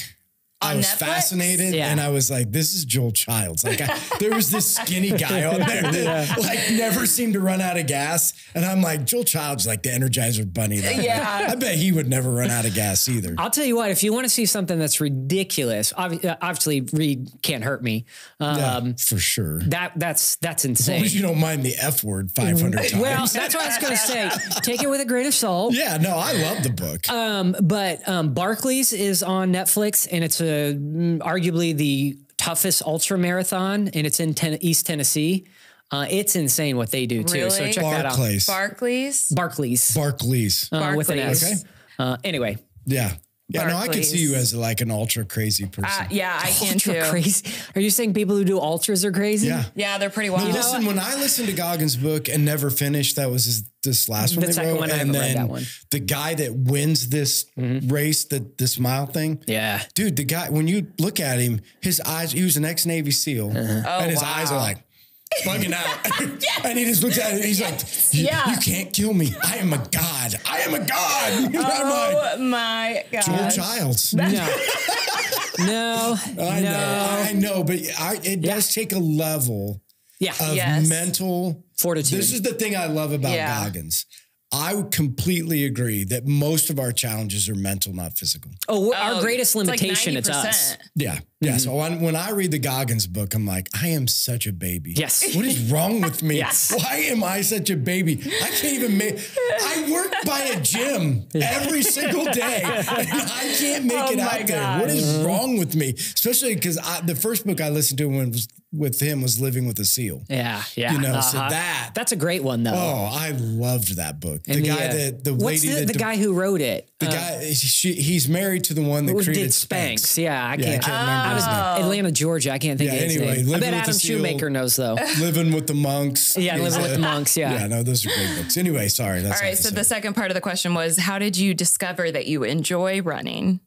I was Netflix? fascinated and I was like, this is Joel Childs. Like there was this skinny guy on there that like never seemed to run out of gas. And I'm like, Joel Childs like the Energizer Bunny. I bet he would never run out of gas either. I'll tell you what, if you want to see something that's ridiculous, obviously Reed can't hurt me. For sure. That's insane. As long as you don't mind the F word 500 times. Well, that's what I was going to say. Take it with a grain of salt. Yeah, no, I love the book. But Barclays is on Netflix and it's arguably the toughest ultra marathon, and it's in East Tennessee. It's insane what they do too. Really? So check that out. Barclays. With an S. Okay. Anyway. Yeah. Yeah, Barclays. no, I can see you as like an ultra crazy person. Yeah, I can Ultra too. crazy. Are you saying people who do ultras are crazy? Yeah. Yeah, they're pretty wild. No, listen, when I listened to Goggins' book and never finished, that was this last one The second one, I haven't read that one. The guy that wins this race, this mile thing. Yeah. Dude, the guy, when you look at him, his eyes, he was an ex-Navy SEAL. And his eyes are like, bugging out. And he just looks at it and he's like, you can't kill me. I am a god. I am a god. Oh my God. Joel Childs. No. I know, but it does take a level of mental fortitude. This is the thing I love about Goggins. I would completely agree that most of our challenges are mental, not physical. Our greatest limitation, it's us. Yeah. Yeah. So when I read the Goggins book, I'm like, I am such a baby. Yes. What is wrong with me? Yes. Why am I such a baby? I can't even I work by a gym every single day and I can't make it out there. What is wrong with me? Especially because the first book I listened to with him was Living with a SEAL. Yeah. Yeah. You know, so that's a great one though. Oh, I loved that book. And what's the guy who wrote it? The guy, he's married to the one that created Spanx. Yeah, I can't remember his name. Atlanta, Georgia. I can't think of his name. I bet Adam Shoemaker knows though. Living with the Monks. Yeah, Living with the Monks. Yeah. Yeah, no, those are great books. Anyway, sorry. That's all right. So the second part of the question was, how did you discover that you enjoy running?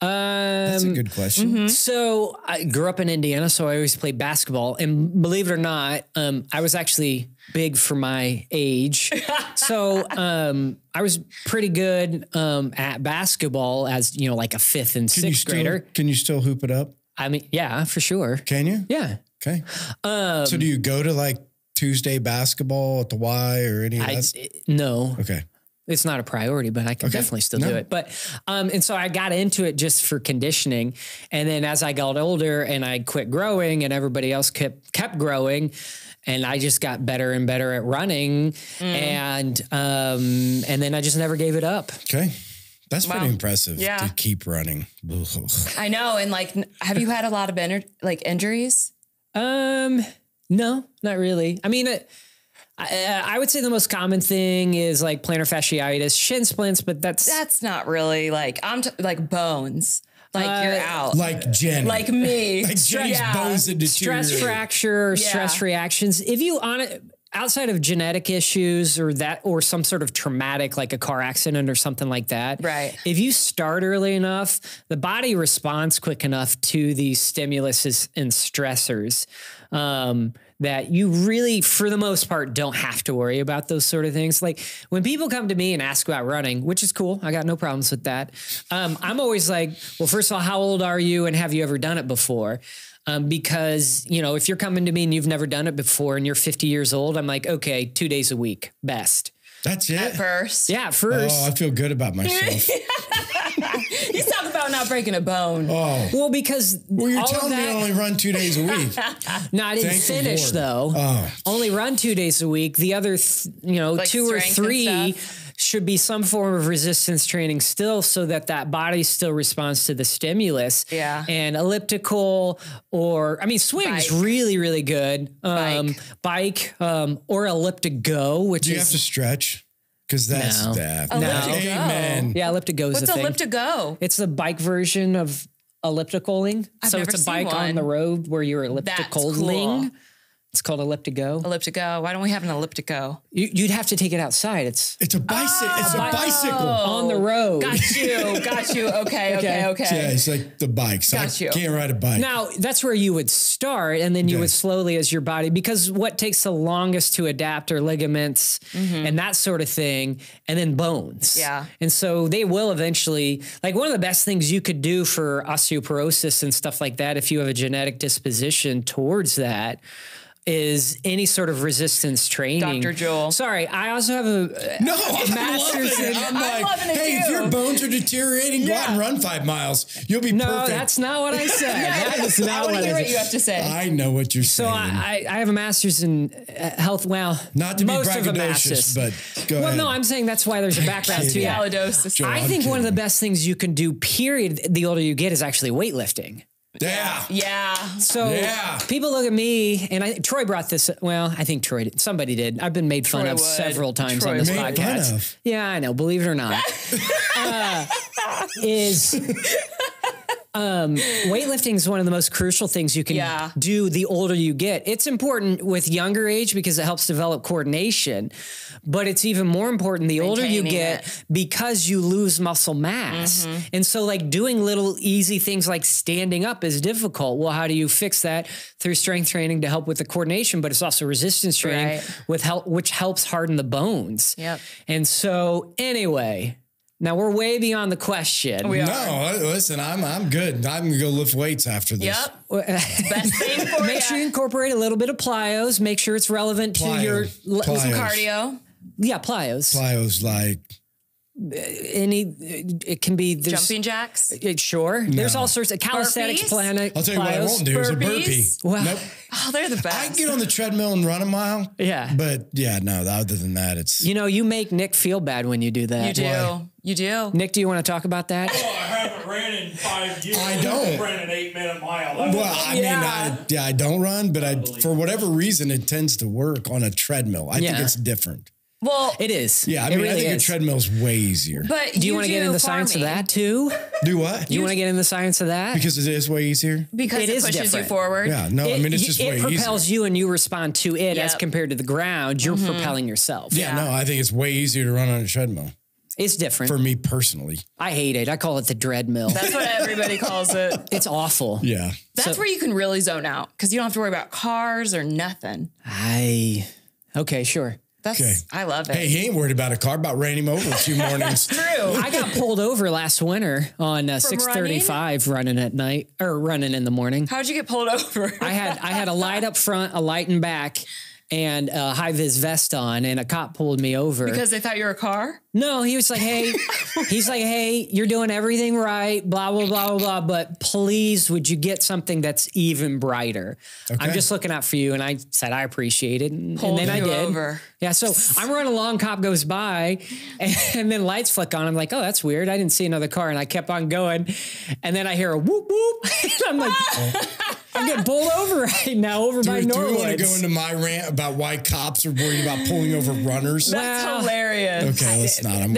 That's a good question. So I grew up in Indiana, so I always played basketball. And believe it or not, I was actually big for my age. So I was pretty good at basketball as, like a fifth and sixth grader. Can you still hoop it up? I mean, yeah, for sure. Can you? Yeah. Okay. So do you go to like Tuesday basketball at the Y or any of that? No. Okay. It's not a priority, but I can definitely still do it. But, and so I got into it just for conditioning. And then as I got older and I quit growing and everybody else kept growing, and I just got better and better at running. And then I just never gave it up. Okay. That's pretty impressive to keep running. I know. And like, have you had a lot of injuries? No, not really. I mean, I would say the most common thing is like plantar fasciitis, shin splints, but that's not really like, like bones. Like you're out. Like Jenny. Like me. Like Jenny's bones that deteriorate. Stress fracture, stress reactions. If you outside of genetic issues or some sort of traumatic, like a car accident or something like that. Right. If you start early enough, the body responds quick enough to these stimuluses and stressors that you really, for the most part, don't have to worry about those sort of things. Like when people come to me and ask about running, which is cool, I got no problems with that. I'm always like, well, first of all, how old are you and have you ever done it before? Because, you know, if you're coming to me and you've never done it before and you're 50 years old, I'm like, okay, 2 days a week, best. That's it? At first. Yeah, at first. Oh, I feel good about myself. He's talking about not breaking a bone. Oh. Well, because you're telling me I only run 2 days a week. No, I didn't finish though. Oh. Only run 2 days a week. The other, like 2 or 3 should be some form of resistance training still, so that body still responds to the stimulus. Yeah. And elliptical swimming's really, really good. Bike or elliptic go, which Do you have to stretch? Because that's that. Amen. Yeah, elliptic-go is What's the thing. elliptic-go? It's the bike version of ellipticaling. I've so never it's a seen bike one. on the road where you're ellipticaling. Cool. It's called elliptic-go. Elliptic-go. Why don't we have an elliptic-go? You'd have to take it outside. It's a bicycle. It's a bicycle on the road. Got you. Okay. Yeah, it's like the bike. So Got you. Can't ride a bike. Now, that's where you would start, and then you would slowly, as your body, because what takes the longest to adapt are ligaments and that sort of thing, and then bones. Yeah. And so they will eventually, like one of the best things you could do for osteoporosis and stuff like that, if you have a genetic disposition towards that, is any sort of resistance training. Dr. Joel. Sorry, I also have a master's in... I'm loving it too. If your bones are deteriorating, go out and run 5 miles. You'll be perfect. No, that's not what I said. That is not what I said. What you have to say. I know what you're saying. So I have a master's in health. Well, not to be most of a braggadocious, but go ahead. Well, no, I'm saying that's why there's a background to that. Allodosis. I think one of the best things you can do, period, the older you get, is actually weightlifting. Yeah. So people look at me, and Troy brought this. Well, I think Troy did. Somebody did. I've been made fun of several times on this podcast. Yeah, I know. Believe it or not, weightlifting is one of the most crucial things you can do the older you get. It's important with younger age because it helps develop coordination, but it's even more important the older you get because you lose muscle mass. And so like doing little easy things like standing up is difficult. Well, how do you fix that? Through strength training to help with the coordination, but it's also resistance training which helps harden the bones. And so anyway, now we're way beyond the question. No, listen, I'm good. I'm gonna go lift weights after this. Best thing for Make sure you incorporate a little bit of plyos. Make sure it's relevant to your some cardio. Yeah, plyos. Plyos like it can be jumping jacks. Sure. No. There's all sorts of calisthenics planet. I'll tell you what I won't do is a burpee. Well, nope. Oh, they're the best. I can get on the treadmill and run a mile. Yeah. But other than that, it's... you make Nick feel bad when you do that. You do. Why? You do. Nick, do you want to talk about that? Oh, I haven't ran in 5 years. I don't. I ran an 8-minute mile. I don't run, but for whatever reason, it tends to work on a treadmill. I think it's different. Well, it is. Yeah, I think a treadmill's way easier. But do you want to get into the science of that too? Do what? Do you want to get into the science of that? Because it is way easier? Because it pushes you forward. Yeah, no, it's just way easier. It propels you and you respond to it as compared to the ground. You're propelling yourself. Yeah, no, I think it's way easier to run on a treadmill. It's different. For me personally. I hate it. I call it the dreadmill. That's what everybody calls it. It's awful. Yeah. That's where you can really zone out because you don't have to worry about cars or nothing. Okay, sure. I love it. Hey, he ain't worried about a car, about ran him over a few mornings. True. I got pulled over last winter on 635 running at night or running in the morning. How'd you get pulled over? I had a light up front, a light in back, and a high vis vest on, and a cop pulled me over. Because they thought you were a car? No, he was like, hey, you're doing everything right, blah, blah, blah, blah, blah, but please, would you get something that's even brighter? Okay. I'm just looking out for you. And I said, I appreciate it. And then I did. Over. Yeah, so I'm running along, cop goes by, and then lights flick on. I'm like, oh, that's weird. I didn't see another car. And I kept on going. And then I hear a whoop, whoop. And I'm like, I'm getting pulled over right now by Norwood. Do we want to go into my rant about why cops are worried about pulling over runners? That's hilarious. Okay, let's not. I'm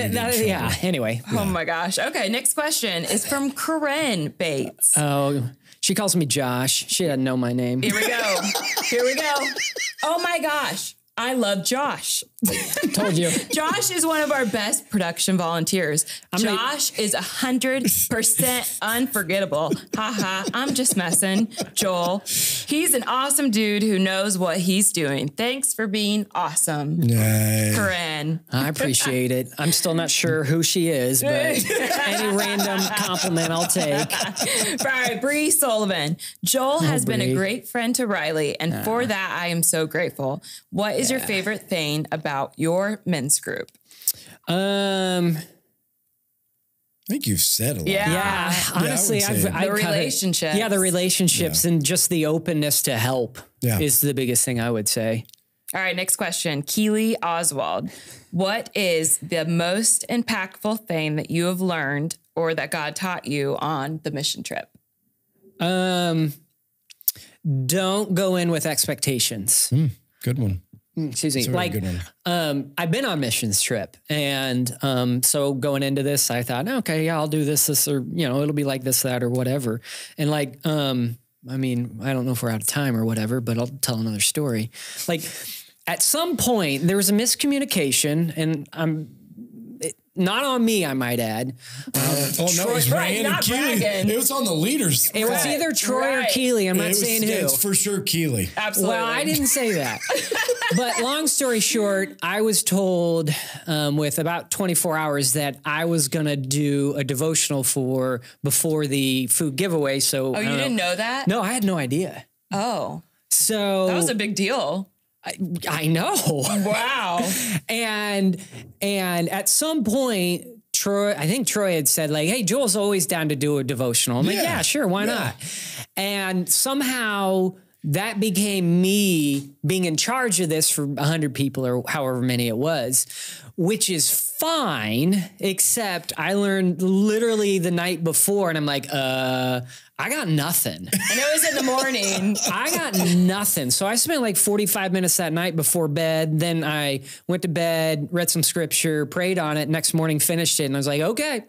anyway. Oh my gosh. Okay, next question is from Corinne Bates. Oh, she calls me Josh. She doesn't know my name. Here we go. Oh my gosh. I love Josh. Told you. Josh is one of our best production volunteers. Josh is 100% unforgettable. Haha, I'm just messing. Joel, he's an awesome dude who knows what he's doing. Thanks for being awesome. Yay. Corinne. I appreciate it. I'm still not sure who she is, but any random compliment I'll take. All right, Bree Sullivan. Joel has been a great friend to Riley, and for that, I am so grateful. What is your favorite thing about your men's group? I think you've said a lot. Yeah. Honestly, the relationships. Yeah, the relationships and just the openness to help is the biggest thing I would say. All right, next question. Keely Oswald. What is the most impactful thing that you have learned or that God taught you on the mission trip? Don't go in with expectations. Good one. Excuse me. Like, I've been on missions trip. And so going into this, I thought, okay, yeah, I'll do this, or, it'll be like this, that, or whatever. And like, I mean, I don't know if we're out of time or whatever, but I'll tell another story. Like at some point there was a miscommunication, and not on me, I might add. No, it was Ryan and Keely. It was on the leaders. It was either Troy or Keely. I'm not saying who. It's for sure Keely. Absolutely. Well, I didn't say that. But long story short, I was told with about 24 hours that I was going to do a devotional before the food giveaway. So, you didn't know that? No, I had no idea. Oh. So that was a big deal. I know. Wow. And at some point, I think Troy had said like, hey, Joel's always down to do a devotional. I'm like, yeah, sure. Why not? And somehow that became me being in charge of this for 100 people or however many it was, which is fine, except I learned literally the night before, and I'm like, I got nothing. And it was in the morning. I got nothing. So I spent like 45 minutes that night before bed. Then I went to bed, read some scripture, prayed on it. Next morning, finished it. And I was like, okay,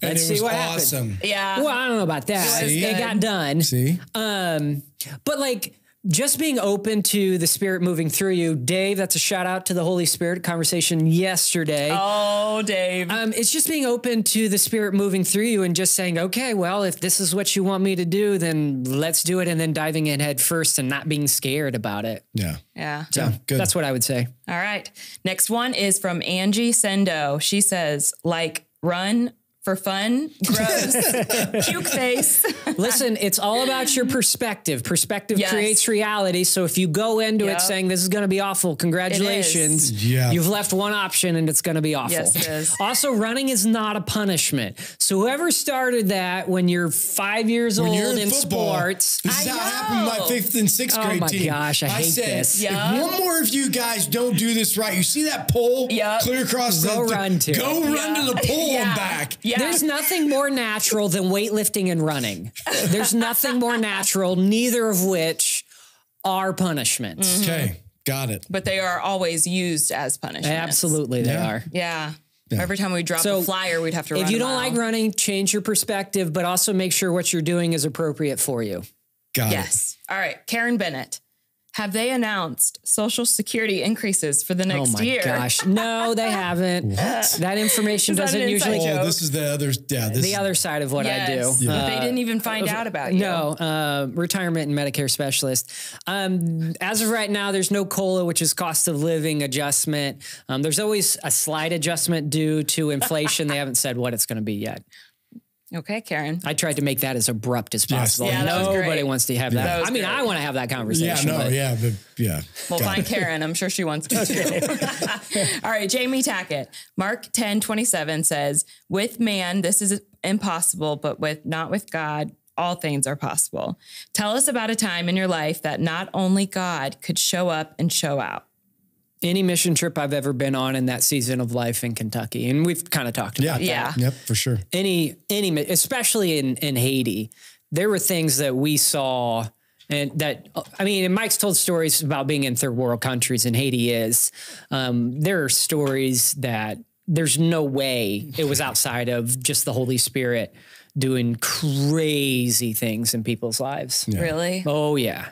let's see what happens. Yeah. Well, I don't know about that. It got done. See? But like, just being open to the Spirit moving through you. Dave, that's a shout out to the Holy Spirit conversation yesterday. Oh, Dave. It's just being open to the Spirit moving through you and just saying, okay, well, if this is what you want me to do, then let's do it. And then diving in head first and not being scared about it. Yeah. So good. That's what I would say. All right. Next one is from Angie Sendo. She says, like, run for fun, gross, puke face. Listen, it's all about your perspective. Perspective creates reality. So if you go into it saying this is going to be awful, congratulations. You've left one option and it's going to be awful. Yes, it is. Also, running is not a punishment. So whoever started that when you're 5 years old in sports. This is how it happened with my 5th and 6th grade team. Oh my gosh, I hate said, this. If one more of you guys don't do this right, you see that pole clear across Go run to the pole and back. There's nothing more natural than weightlifting and running. There's nothing more natural, neither of which are punishments. Okay, got it. But they are always used as punishments. Absolutely, they are. Yeah. Every time we drop a flyer, we'd have to run. If you don't like running, change your perspective, but also make sure what you're doing is appropriate for you. Got it. Yes. All right. Karen Bennett. Have they announced Social Security increases for the next year? Oh my gosh. No, they haven't. That information doesn't usually. Oh, this is the other, the other side of what I do. They didn't even find out about you. No, retirement and Medicare specialist. As of right now, there's no COLA, which is cost of living adjustment. There's always a slight adjustment due to inflation. They haven't said what it's going to be yet. Okay, Karen. I tried to make that as abrupt as possible. Yeah, Nobody wants to have that. I mean, I want to have that conversation. We'll find Karen. I'm sure she wants to too. All right, Jamie Tackett. Mark 10:27 says, with man, this is impossible, but not with God, all things are possible. Tell us about a time in your life that not only God could show up and show out. Any mission trip I've ever been on in that season of life in Kentucky. And we've kind of talked about that. Yep, for sure. Any, especially in Haiti, there were things that we saw and that, I mean, and Mike's told stories about being in third world countries, and Haiti is. There are stories that there's no way it was outside of just the Holy Spirit doing crazy things in people's lives. Yeah. Really? Oh, yeah.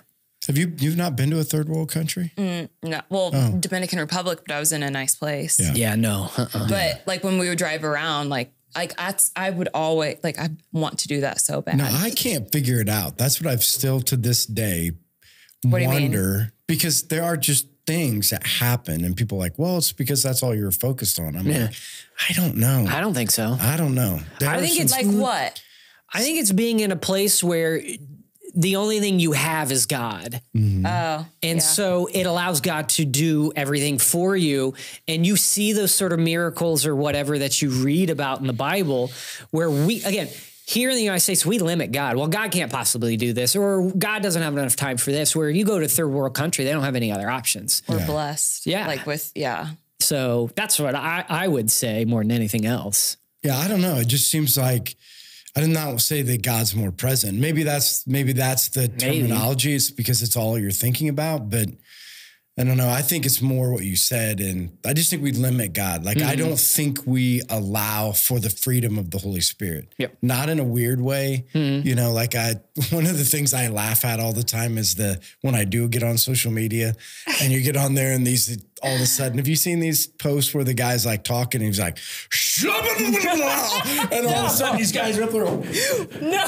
You've not been to a third world country? No. Well, Dominican Republic, but I was in a nice place. Yeah, no. But like when we would drive around, I would always I want to do that so bad. No, I can't figure it out. That's what I've still to this day wonder, because there are just things that happen and people are like, well, it's because that's all you're focused on. I'm like, I don't know. I don't think so. I don't know. I think it's like what? I think it's being in a place where the only thing you have is God. Mm-hmm. Oh, and so it allows God to do everything for you. And you see those sort of miracles or whatever that you read about in the Bible where here in the United States, we limit God. Well, God can't possibly do this, or God doesn't have enough time for this. Where you go to third world country, they don't have any other options. We're blessed. Yeah. So that's what I would say more than anything else. Yeah. I don't know. It just seems like, I did not say that God's more present. Maybe that's the terminology. It's because it's all you're thinking about, but I don't know. I think it's more what you said. And I just think we limit God. Like, I don't think we allow for the freedom of the Holy Spirit. Yep. Not in a weird way. You know, one of the things I laugh at all the time is when I do get on social media and you get on there and all of a sudden, have you seen these posts where the guy's like talking and he's like, and all of a sudden these guys are up there. No.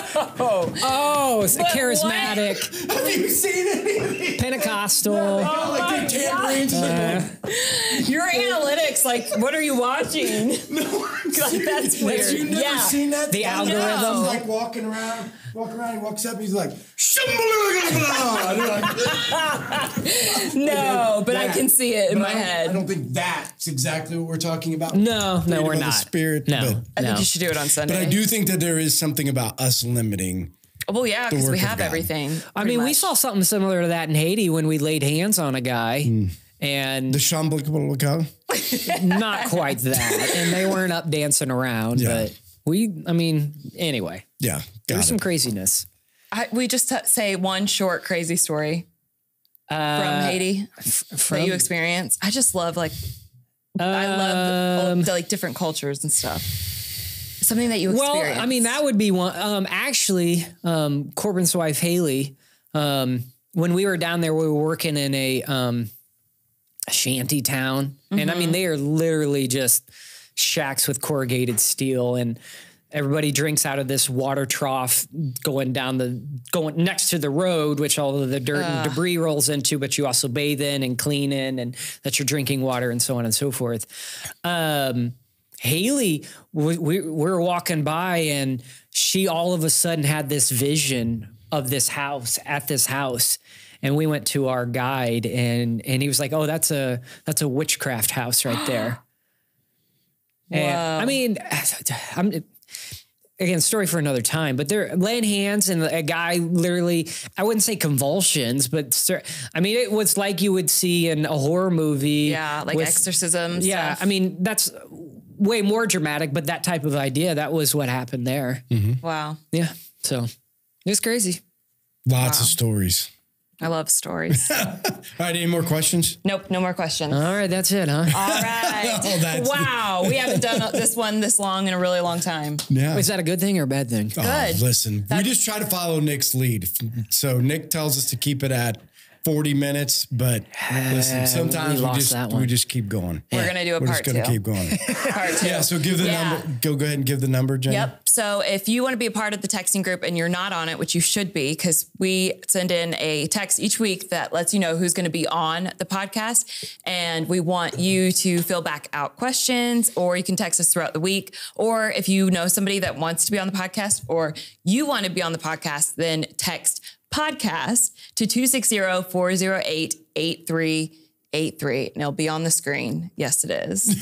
Oh, it's charismatic. Have you seen any of these? Pentecostal. Your analytics, what are you watching? No, that's weird. You've never seen that? The algorithm. No. Like walking around, he walks up, he's like, no, but I can see it in my head. I don't think that's exactly what we're talking about. No, we're not. The Spirit. No, I think you should do it on Sunday. But I do think that there is something about us limiting. Well, yeah, because we have everything. I mean, we saw something similar to that in Haiti when we laid hands on a guy. And the Shambhala, not quite that. And they weren't up dancing around, but anyway. Yeah. There's some craziness. We just say one short crazy story from Haiti that you experienced. I just love I love the different cultures and stuff. Something that you experienced. Well, I mean, that would be one. Actually, Corbin's wife, Haley, when we were down there, we were working in a shanty town. And I mean, they are literally just shacks with corrugated steel, and everybody drinks out of this water trough going next to the road, which all of the dirt and debris rolls into, but you also bathe in and clean in, and that's your drinking water and so on and so forth. Haley, we were walking by and she all of a sudden had this vision of this house And we went to our guide and he was like, oh, that's a witchcraft house right there. And I mean, again, story for another time, but they're laying hands and a guy literally, I wouldn't say convulsions, but I mean, it was like you would see in a horror movie. Yeah. Like exorcism. Yeah. Stuff. I mean, that's way more dramatic, but that type of idea, that was what happened there. Mm-hmm. Wow. Yeah. So it was crazy. Lots of stories. I love stories. All right. Any more questions? Nope. No more questions. All right. That's it, huh? All right. Wow. We haven't done this one this long in a really long time. Yeah. Is that a good thing or a bad thing? Good. Listen, we just try to follow Nick's lead. So Nick tells us to keep it at 40 minutes, but listen, sometimes we just keep going. We're going to do a part two. We're just going to keep going. Part two. Yeah, so give the number. Go ahead and give the number, Jenny. Yep. So if you want to be a part of the texting group and you're not on it, which you should be, because we send in a text each week that lets you know who's going to be on the podcast. And we want you to fill back out questions, or you can text us throughout the week. Or if you know somebody that wants to be on the podcast or you want to be on the podcast, then text podcast to 260-408-8383 and it'll be on the screen. Yes, it is.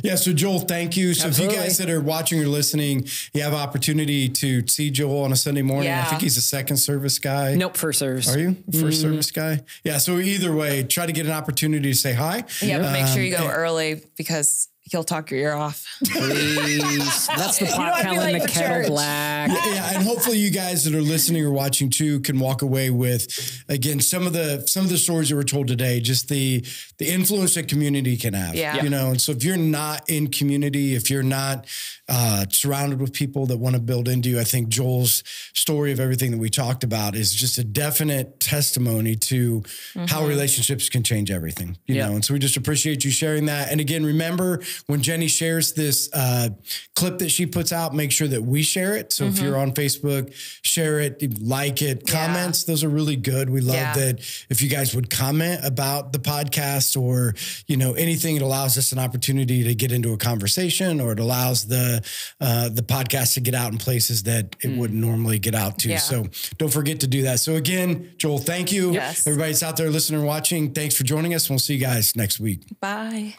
Yeah. So Joel, thank you. So Absolutely. If you guys that are watching or listening, you have opportunity to see Joel on a Sunday morning. Yeah. I think he's a second service guy. Nope. First service. Are you first service guy? Yeah. So either way, try to get an opportunity to say hi. Yeah. But make sure you go early because he'll talk your ear off. Please. That's the pot calling the kettle black. Yeah, and hopefully you guys that are listening or watching too can walk away with, again, some of the stories that were told today, just the influence that community can have. Yeah. You know, and so if you're not in community, if you're not surrounded with people that want to build into you, I think Joel's story of everything that we talked about is just a definite testimony to how relationships can change everything, you know? And so we just appreciate you sharing that. And again, remember when Jenny shares this clip that she puts out, make sure that we share it. So if you're on Facebook, share it, like it, comments, those are really good. We love that if you guys would comment about the podcast or, you know, anything, it allows us an opportunity to get into a conversation, or it allows the podcast to get out in places that it wouldn't normally get out to. So don't forget to do that. So again, Joel, thank you. Yes. Everybody that's out there listening and watching, thanks for joining us. We'll see you guys next week. Bye.